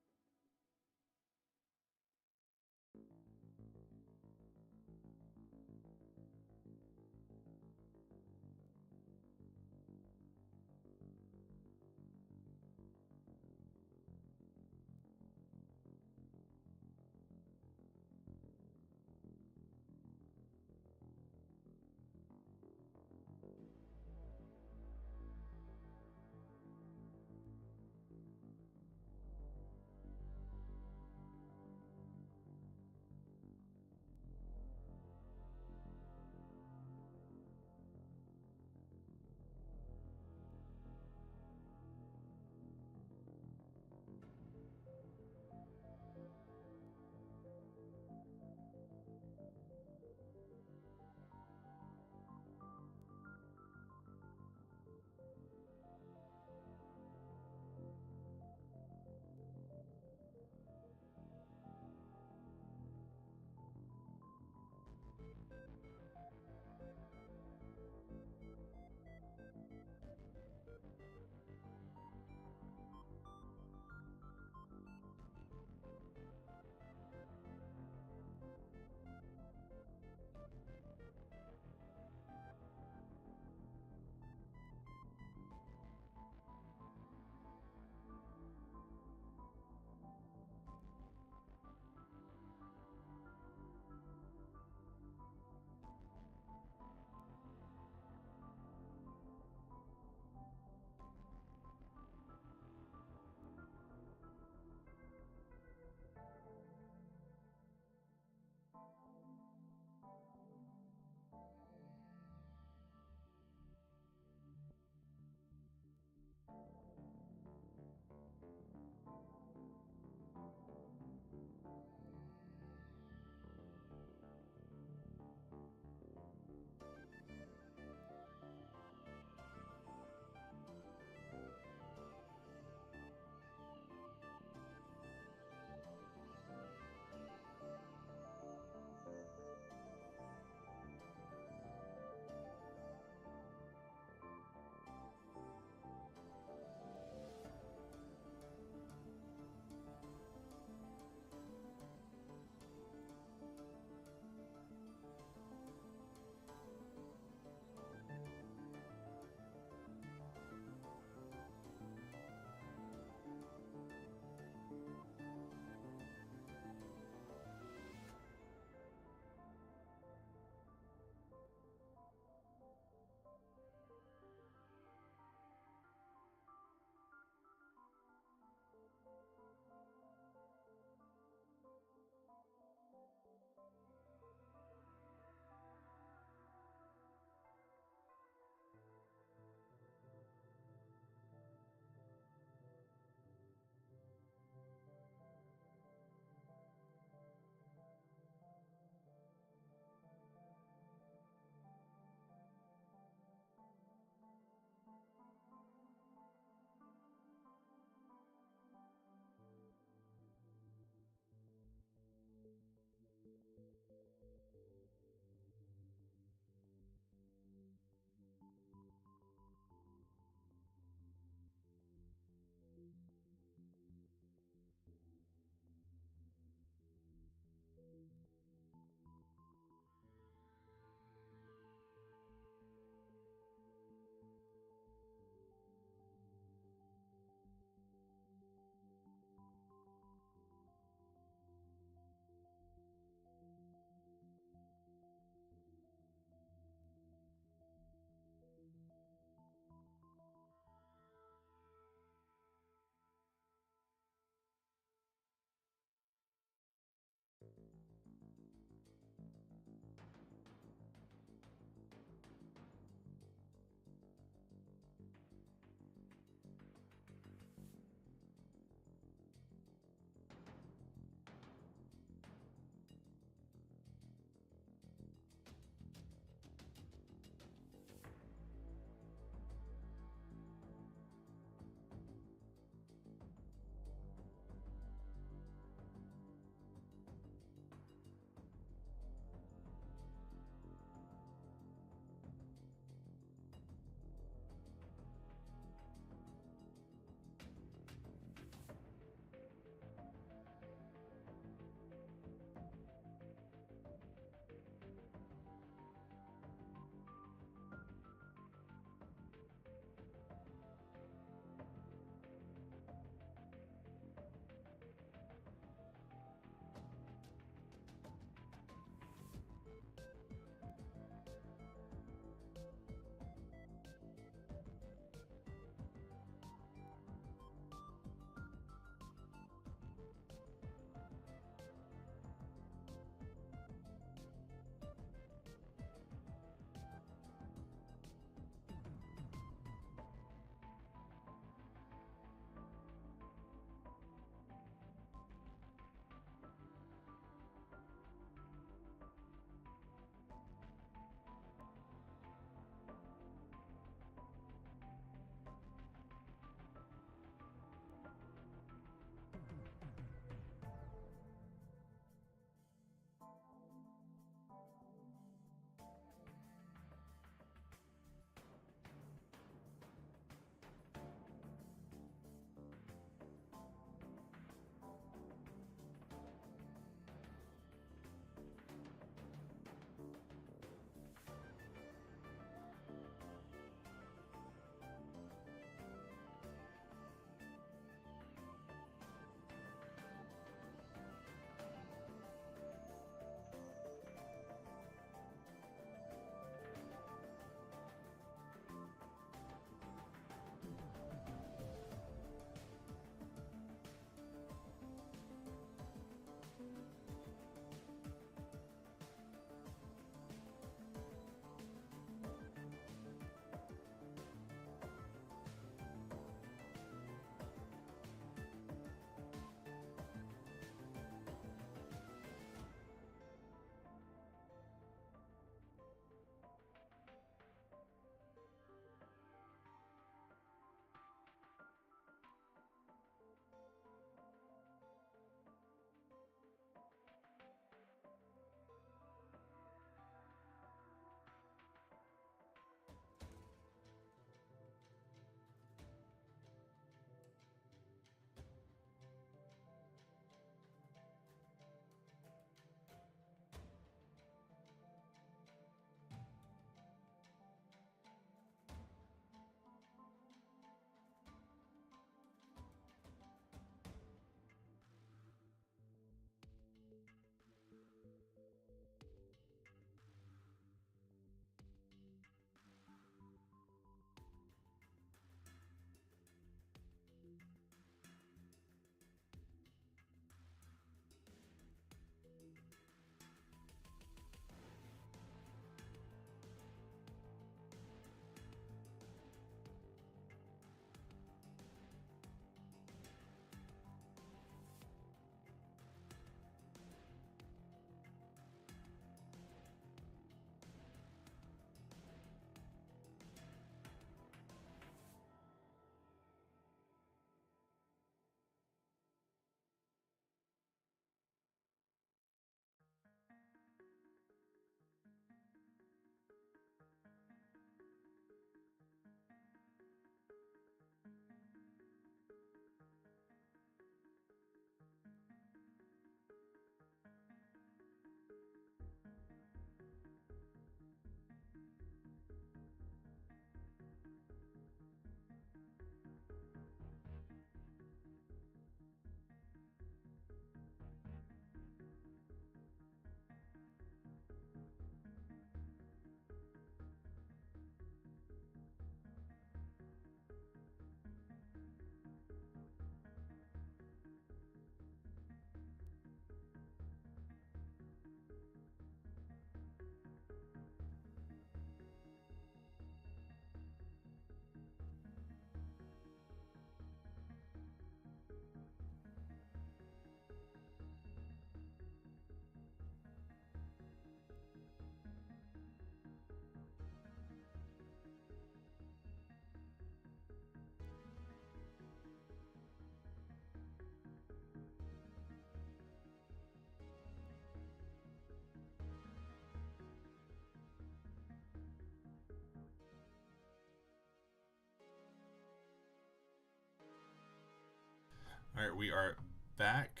Alright, we are back.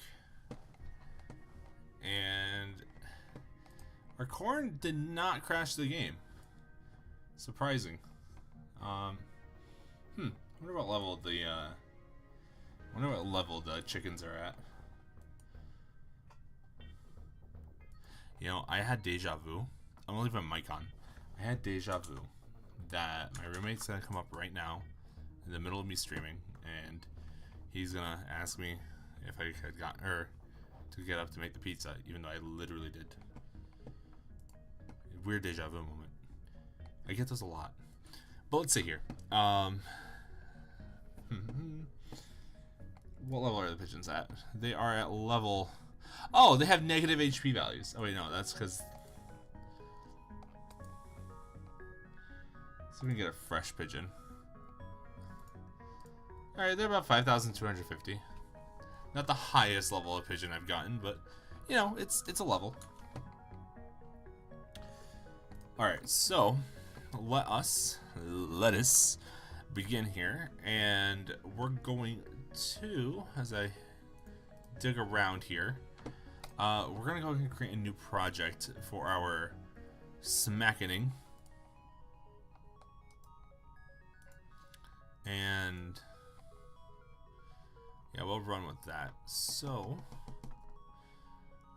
And our corn did not crash the game. Surprising. Wonder what level the chickens are at. You know, I had deja vu. I'm gonna leave my mic on. I had deja vu that my roommate's gonna come up right now in the middle of me streaming, and he's gonna ask me if I had gotten her to get up to make the pizza, even though I literally did. Weird deja vu moment. I get those a lot. But let's see here. What level are the pigeons at? They are at level... Oh, they have negative HP values. Oh wait, no, that's because... So we can get a fresh pigeon. Alright, they're about 5,250. Not the highest level of pigeon I've gotten, but, you know, it's a level. Alright, so, let us begin here, and we're going to, as I dig around here, we're going to go ahead and create a new project for our smackening. And yeah, we'll run with that. So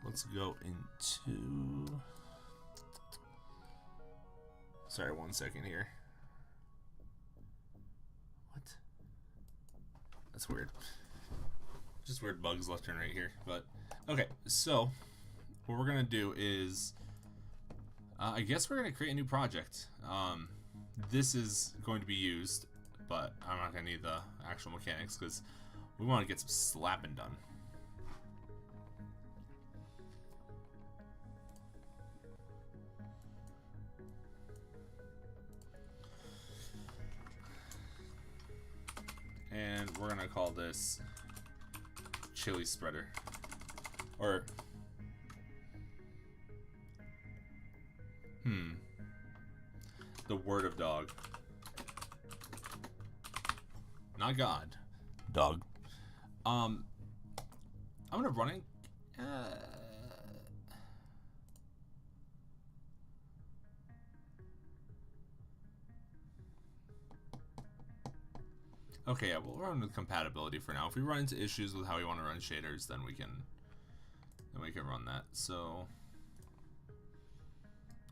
let's go into... Sorry, 1 second here. What? That's weird. Just weird bugs left and right here. But okay, so what we're gonna do is I guess we're gonna create a new project. This is going to be used, but I'm not gonna need the actual mechanics because we want to get some slapping done. And we're gonna call this chili spreader, or the word of dog, not God, dog. I'm gonna run it. Okay, yeah, we'll run with compatibility for now. If we run into issues with how we want to run shaders, then we can run that. So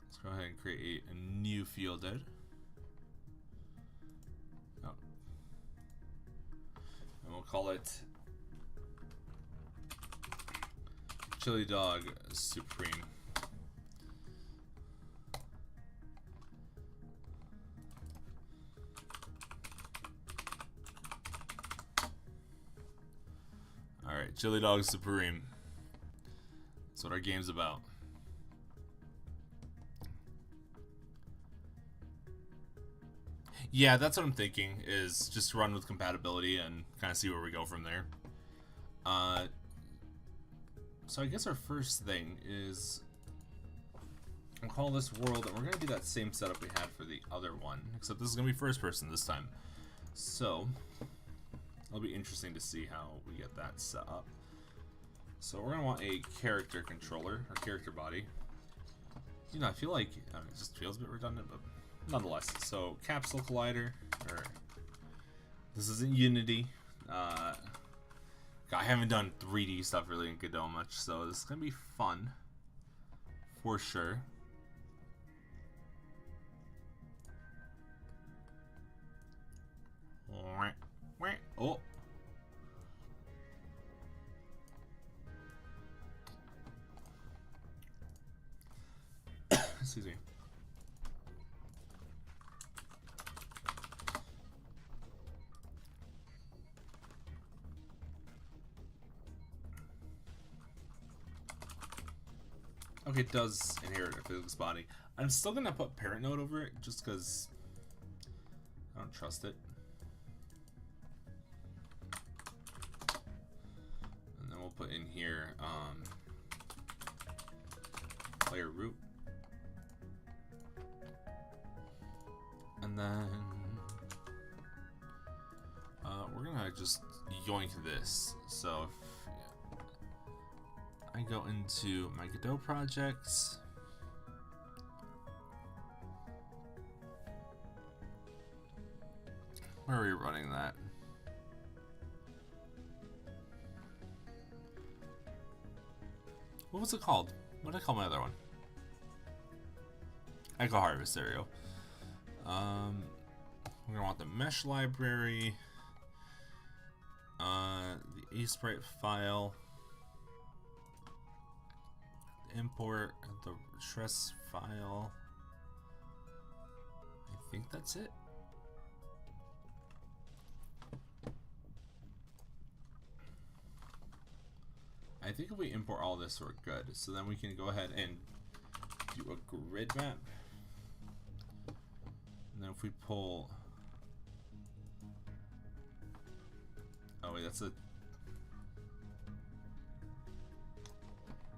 let's go ahead and create a new field ed. Oh. And we'll call it Chili Dog Supreme. Alright, Chili Dog Supreme. That's what our game's about. Yeah, that's what I'm thinking, is just run with compatibility and kind of see where we go from there. So I guess our first thing is, we'll call this world, and we're going to do that same setup we had for the other one, except this is going to be first person this time. So it'll be interesting to see how we get that set up. So we're going to want a character controller, or character body. You know, I feel like, I mean, it just feels a bit redundant, but nonetheless. So capsule collider, or this isn't Unity. I haven't done 3D stuff really in Godot much, so this is going to be fun, for sure. Oh. Excuse me. Okay, it does inherit a physics body. I'm still gonna put parent node over it just because I don't trust it. And then we'll put in here player root. And then we're gonna just yoink this. So if I go into my Godot projects, where are we running that? What was it called? What did I call my other one? Echo Harvest, there we go. We're gonna want the mesh library, the ASprite file, import the stress file. I think that's it. I think if we import all this, we're good. So then we can go ahead and do a grid map. And then if we pull... Oh wait, that's a...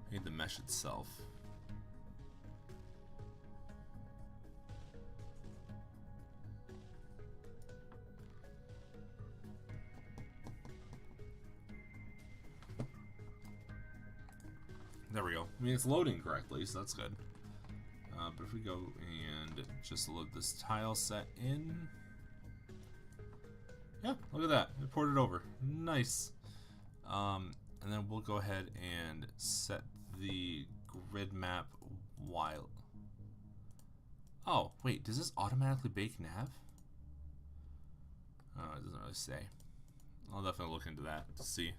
I need the mesh itself. There we go. I mean, it's loading correctly, so that's good. But if we go and just load this tile set in... Yeah, look at that. It ported over. Nice. And then we'll go ahead and set the grid map while... Oh, wait. Does this automatically bake nav? Oh, it doesn't really say. I'll definitely look into that to see.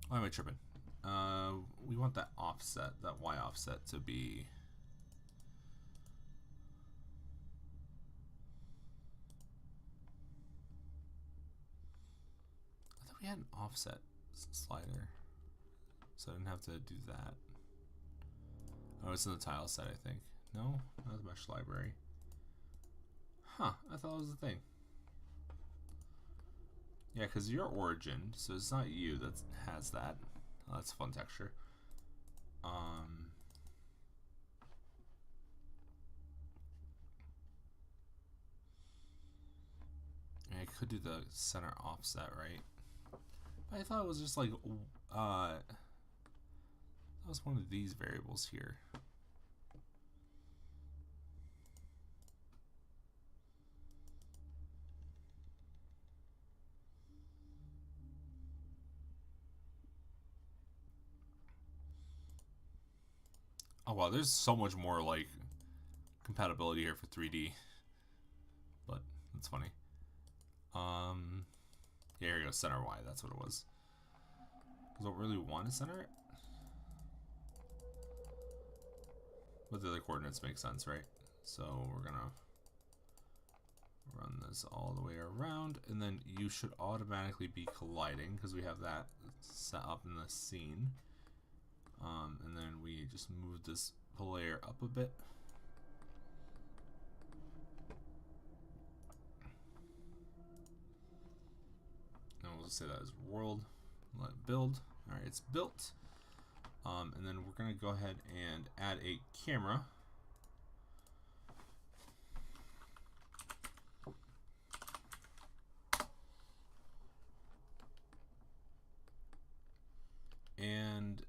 Why am I tripping? We want that offset, that Y offset to be... I thought we had an offset slider, so I didn't have to do that. Oh, it's in the tile set, I think. No? Not the mesh library. Huh, I thought it was a thing. Yeah, because you're origin, so it's not you that has that. Oh, that's a fun texture. I could do the center offset, right? But I thought it was just like, that was one of these variables here. Oh wow, there's so much more like compatibility here for 3D, but that's funny. Yeah, here we go, center Y, that's what it was. Because I don't really want to center it. But the other coordinates make sense, right? So we're gonna run this all the way around, and then you should automatically be colliding because we have that set up in the scene. And then we just move this layer up a bit. And we'll just say that as world. Let it build. All right, it's built. And then we're gonna go ahead and add a camera. And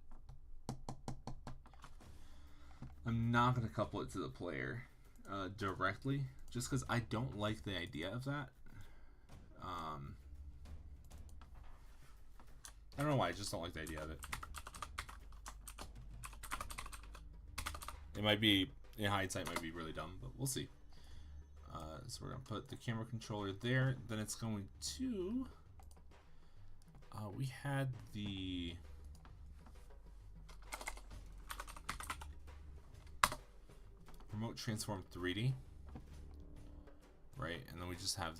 I'm not going to couple it to the player directly, just because I don't like the idea of that. I don't know why, I just don't like the idea of it. It might be, in hindsight, might be really dumb, but we'll see. So we're going to put the camera controller there. Then it's going to... we had the... Remote transform 3D, right? And then we just have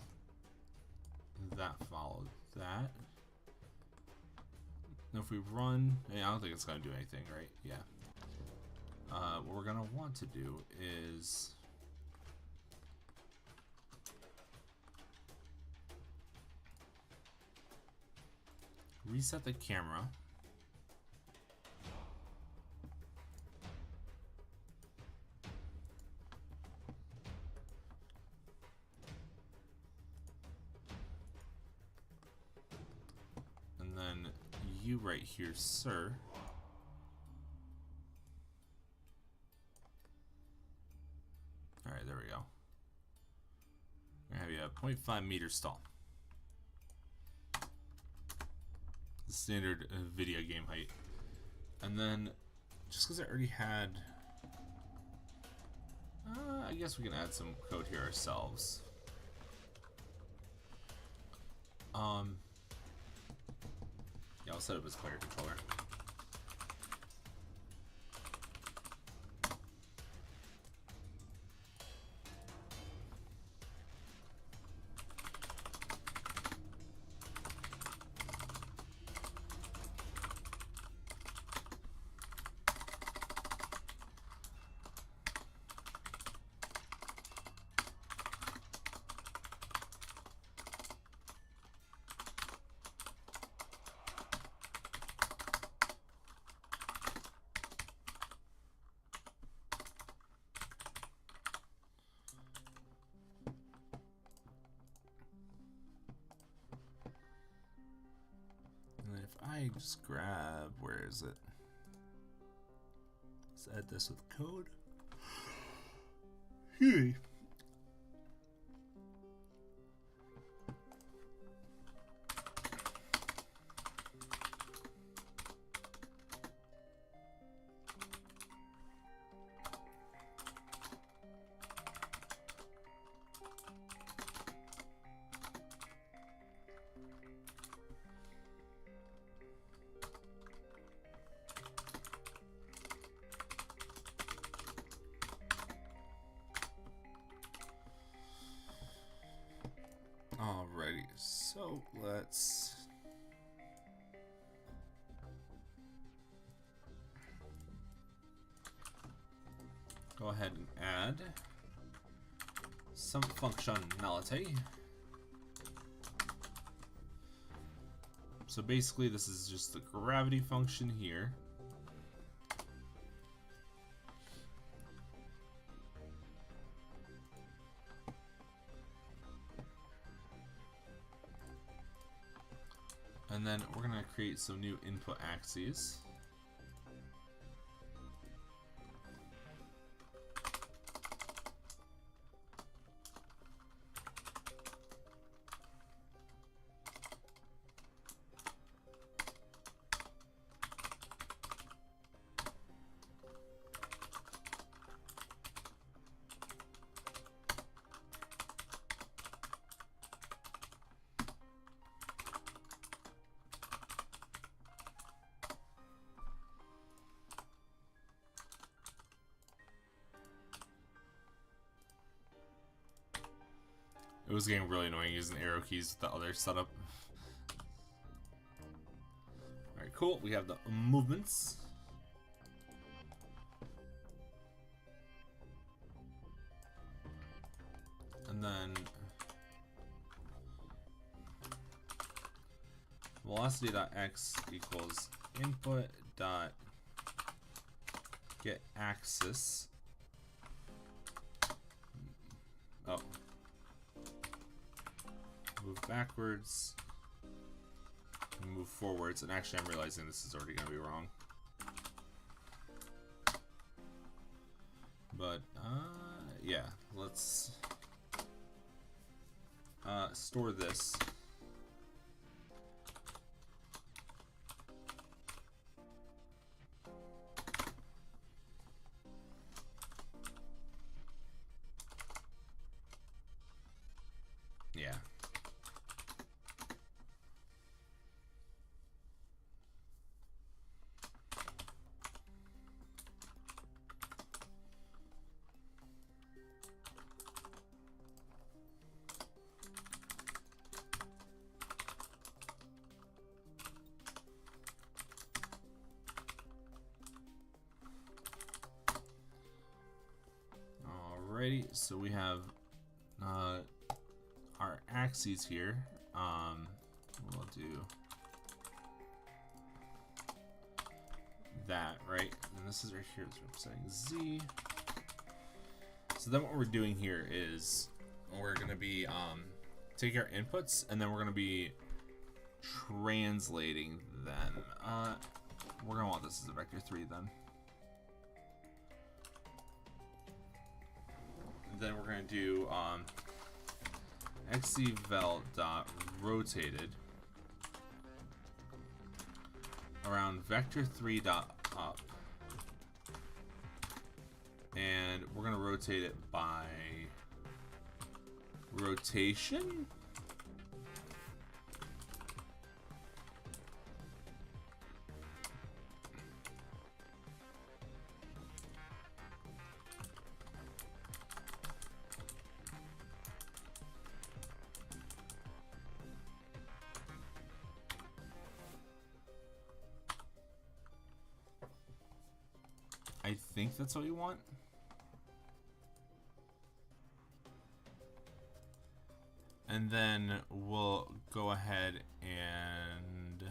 that follow that. And if we run, I don't think it's gonna do anything, right? Yeah. What we're gonna want to do is reset the camera. you right here, sir. Alright, there we go. We're gonna have you a 0.5 meter stall. The standard video game height. And then, just because I already had... I guess we can add some code here ourselves. Yeah, I'll set up as player controller. I just grab, where is it? Let's add this with code. Hey. Alrighty, so let's go ahead and add some functionality. So basically this is just the gravity function here. And then we're gonna create some new input axes. It was getting really annoying using arrow keys with the other setup. Alright, cool. We have the movements. And then velocity.x equals input dot get axis. Oh. Move backwards, move forwards, and actually I'm realizing this is already going to be wrong. But, yeah, let's store this. Yeah. Alrighty, so we have our axes here. We'll do that, right? And this is right here, it's representing Z. So then what we're doing here is we're gonna be taking our inputs and then we're gonna be translating them. We're gonna want this as a vector 3 then. Then we're gonna do xcvel dot rotated around vector 3 dot up, and we're gonna rotate it by rotation. I think that's what you want. And then we'll go ahead and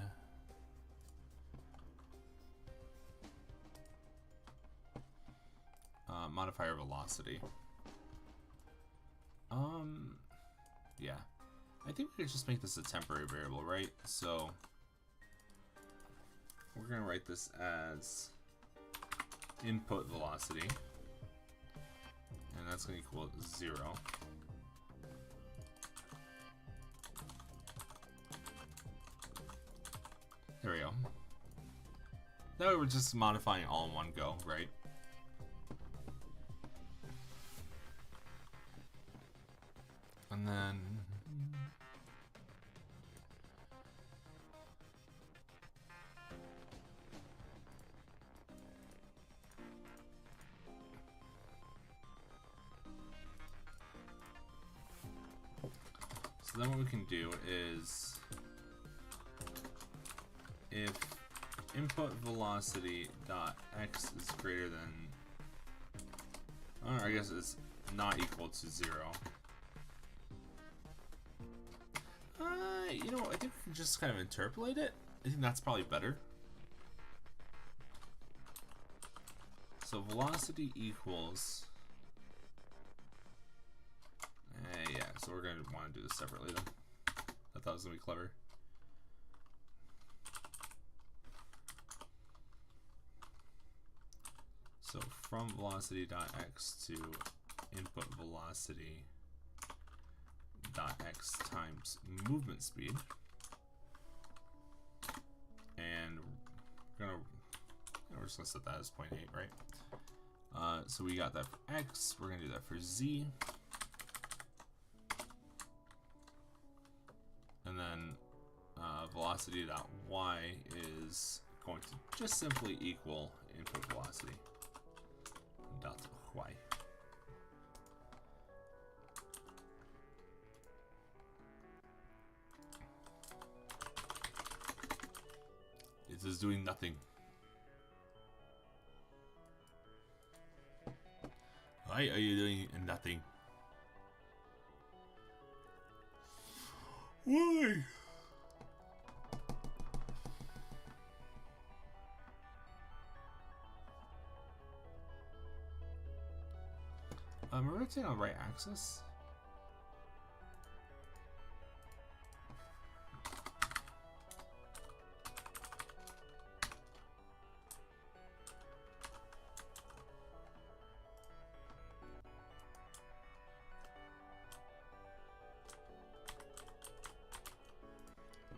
modify our velocity. Yeah. I think we could just make this a temporary variable, right? So we're gonna write this as input velocity, and that's going to equal 0. There we go. That way we're just modifying all in one go, right? And then what we can do is, if input velocity dot x is greater than, or I guess it's not equal to 0. You know, I think we can just kind of interpolate it. I think that's probably better. So velocity equals. Yeah, so we're going to want to do this separately then. I thought it was going to be clever. So from velocity dot x to input velocity dot x times movement speed. And we're just going to set that as 0.8, right? So we got that for x. We're going to do that for z. And then velocity dot y is going to just simply equal input velocity dot y. It is doing nothing. Why are you doing nothing? Why? We're rotating on the right axis.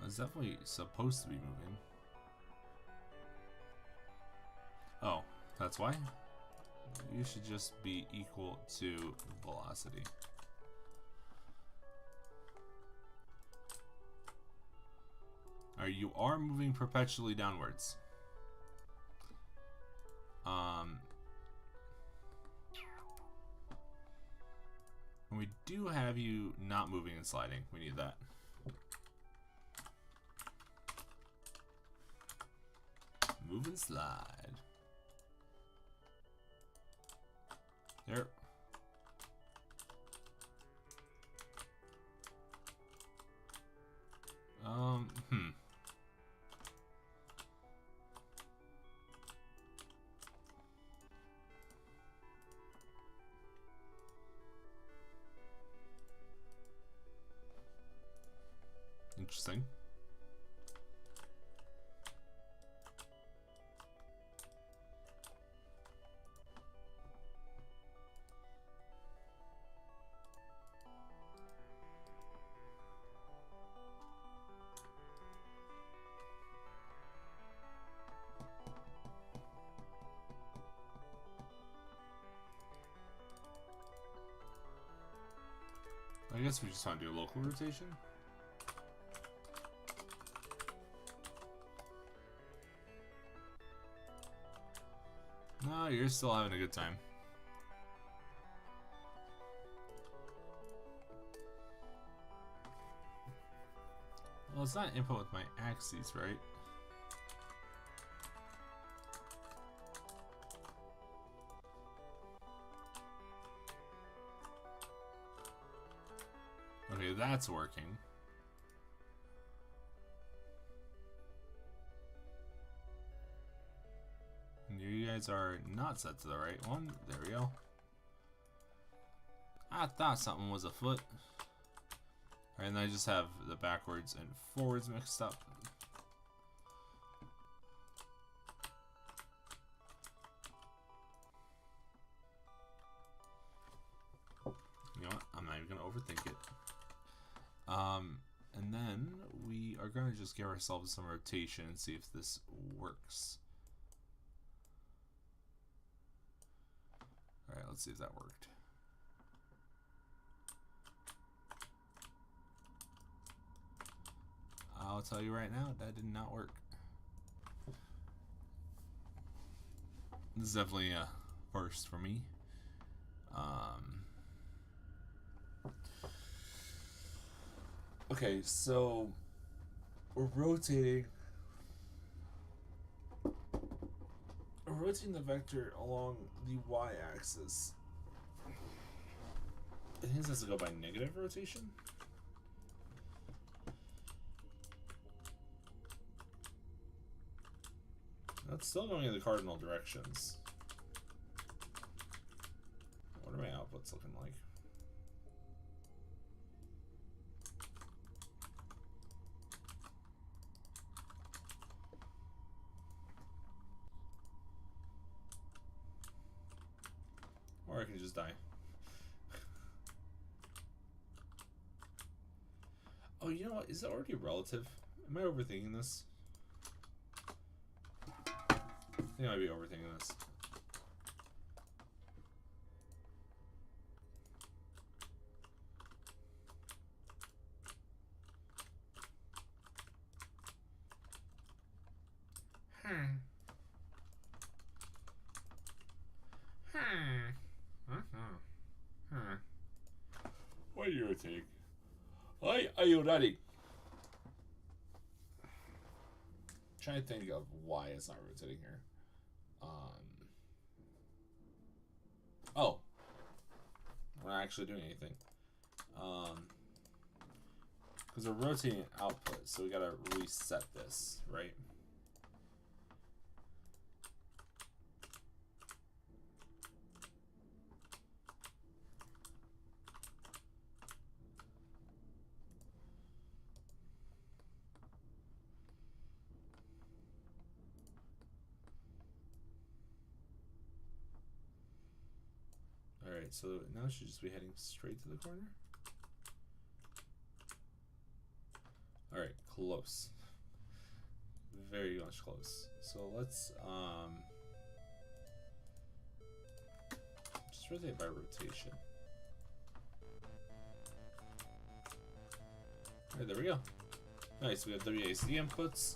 It's definitely supposed to be moving. Oh, that's why? You should just be equal to velocity. Alright, you are moving perpetually downwards. And we do have you not moving and sliding. We need that. Move and slide. There. Interesting. I guess we just want to do a local rotation. No, you're still having a good time. Well, it's not input with my axes, right? Okay, that's working. And you guys are not set to the right one. There we go. I thought something was afoot. Alright, and I just have the backwards and forwards mixed up. You know what? I'm not even going to overthink it. And then we are going to just give ourselves some rotation and see if this works. Alright, let's see if that worked. I'll tell you right now, that did not work. This is definitely a first for me. Okay, so we're rotating. We're rotating the vector along the y-axis. I think this has to go by negative rotation. That's still going in the cardinal directions. What are my outputs looking like? Or I can just die. Oh, you know what? Is it already relative? Am I overthinking this? I think I might be overthinking this. What do you take? Are you ready? Trying to think of why it's not rotating here. Oh, we're not actually doing anything. Because we're rotating output, so we gotta reset this, right? Alright, so now it should just be heading straight to the corner. Alright, close. Very much close. So let's just rotate by rotation. Alright, there we go. Nice, we have WASD inputs.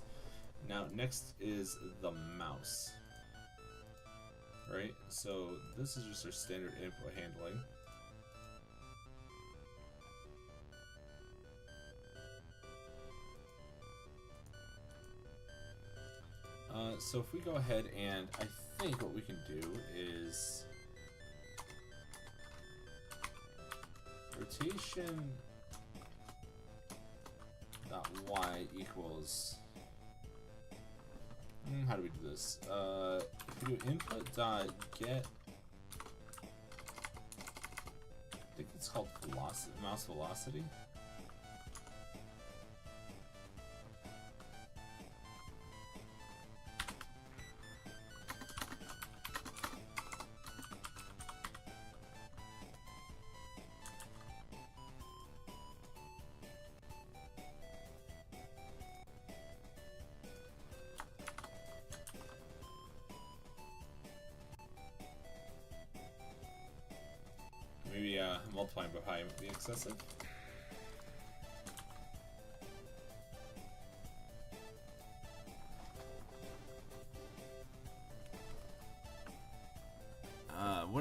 Now next is the mouse. Right, so this is just our standard input handling. So if we go ahead and I think what we can do is rotation dot y equals, how do we do this? If we do input dot get, I think it's called velocity, mouse velocity. Maybe multiplying by pi might be excessive.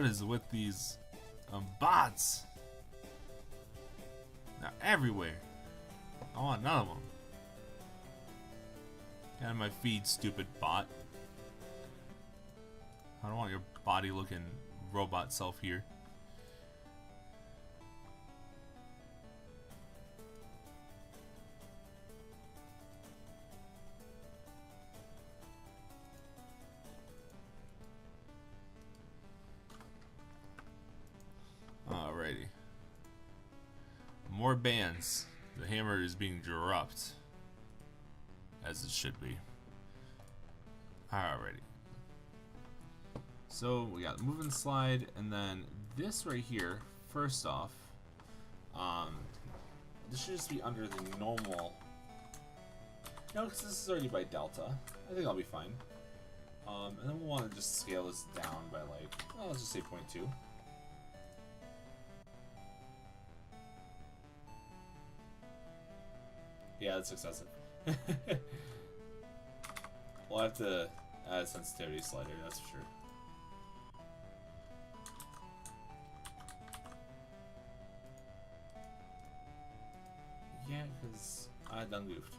What is with these bots? They're everywhere. I want none of them. Get out of my feed, stupid bot. I don't want your body looking robot self here. Alrighty. More bans. The hammer is being dropped. As it should be. Alrighty. So we got move and slide, and then this right here, first off, this should just be under the normal. No, because this is already by delta. I think I'll be fine. And then we'll want to just scale this down by like, well, let's just say 0.2. Yeah, that's excessive. We'll have to add a sensitivity slider, that's for sure. Yeah, because I done goofed.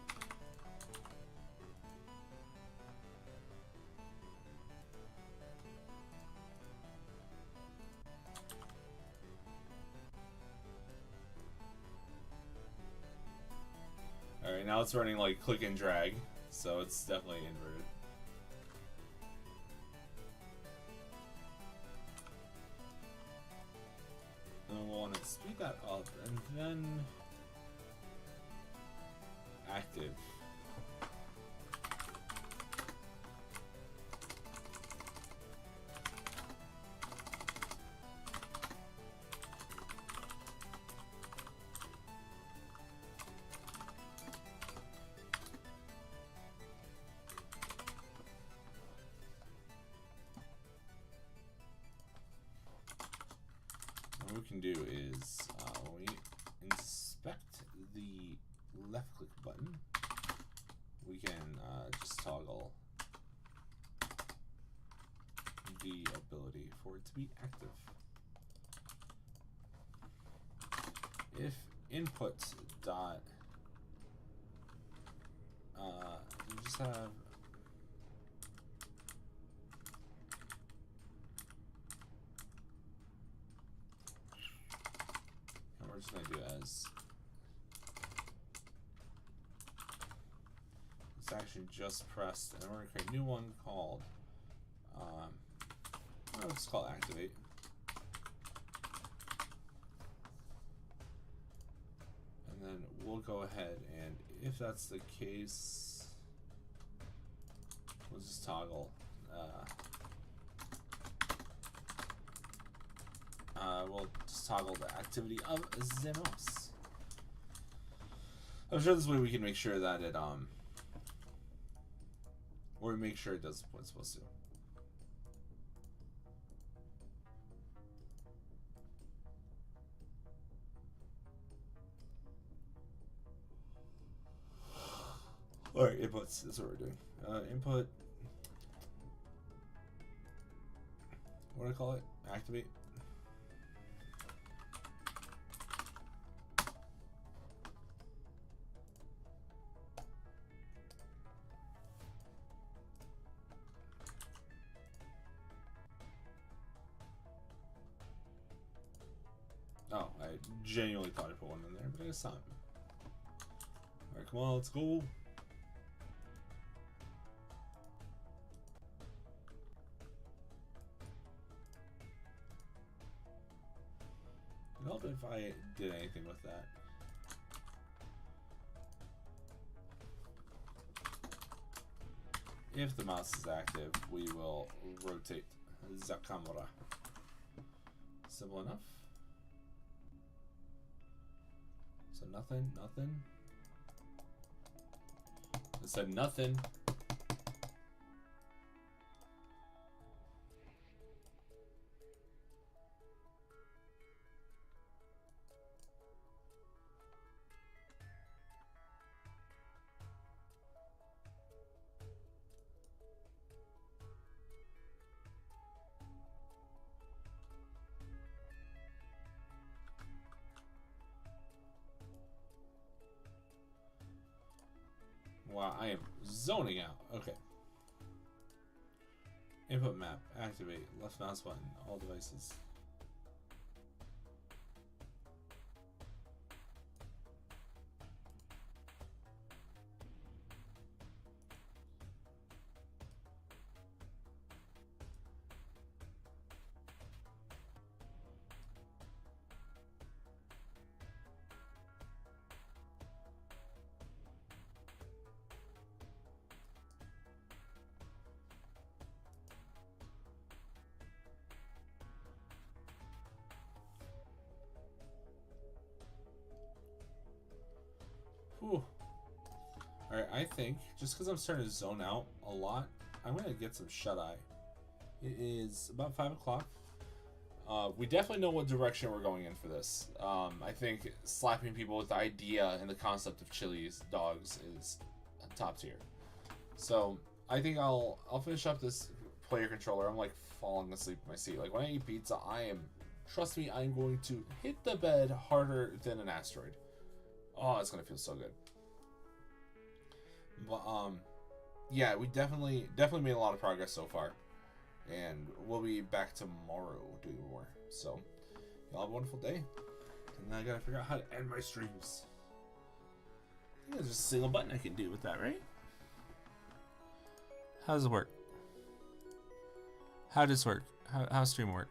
Alright, now it's running like click and drag, so it's definitely inverted. And then we'll want to speed that up, and then active. What we can do is when we inspect the left click button, we can just toggle the ability for it to be active. If input dot you just have we're just going to do as it's actually just pressed, and we're going to create a new one called let's call it activate. And then we'll go ahead, and if that's the case, we'll just toggle we'll just toggle the activity of Xenos. I'm sure this way we can make sure that it or make sure it does what it's supposed to. Alright, inputs, that's what we're doing. Input, what do I call it? Activate. Oh, I genuinely thought I put one in there, but I guess not. Alright, come on, let's go. It'd help if I did anything with that. If the mouse is active, we will rotate the camera. Simple enough. So nothing. It said nothing. Wow, I am zoning out. Okay. Input map. Activate. Left mouse button. All devices. Whew. Alright, I think, just because I'm starting to zone out a lot, I'm going to get some shut-eye. It is about 5 o'clock. We definitely know what direction we're going in for this. I think slapping people with the idea and the concept of Chili's dogs is top tier. So, I think I'll finish up this player controller. I'm like falling asleep in my seat. Like when I eat pizza, trust me, I'm going to hit the bed harder than an asteroid. Oh, it's gonna feel so good. But yeah, we definitely made a lot of progress so far, and we'll be back tomorrow doing more. So, y'all have a wonderful day, and then I gotta figure out how to end my streams. I think there's just a single button I can do with that, right? How does it work? How does it work? How stream work?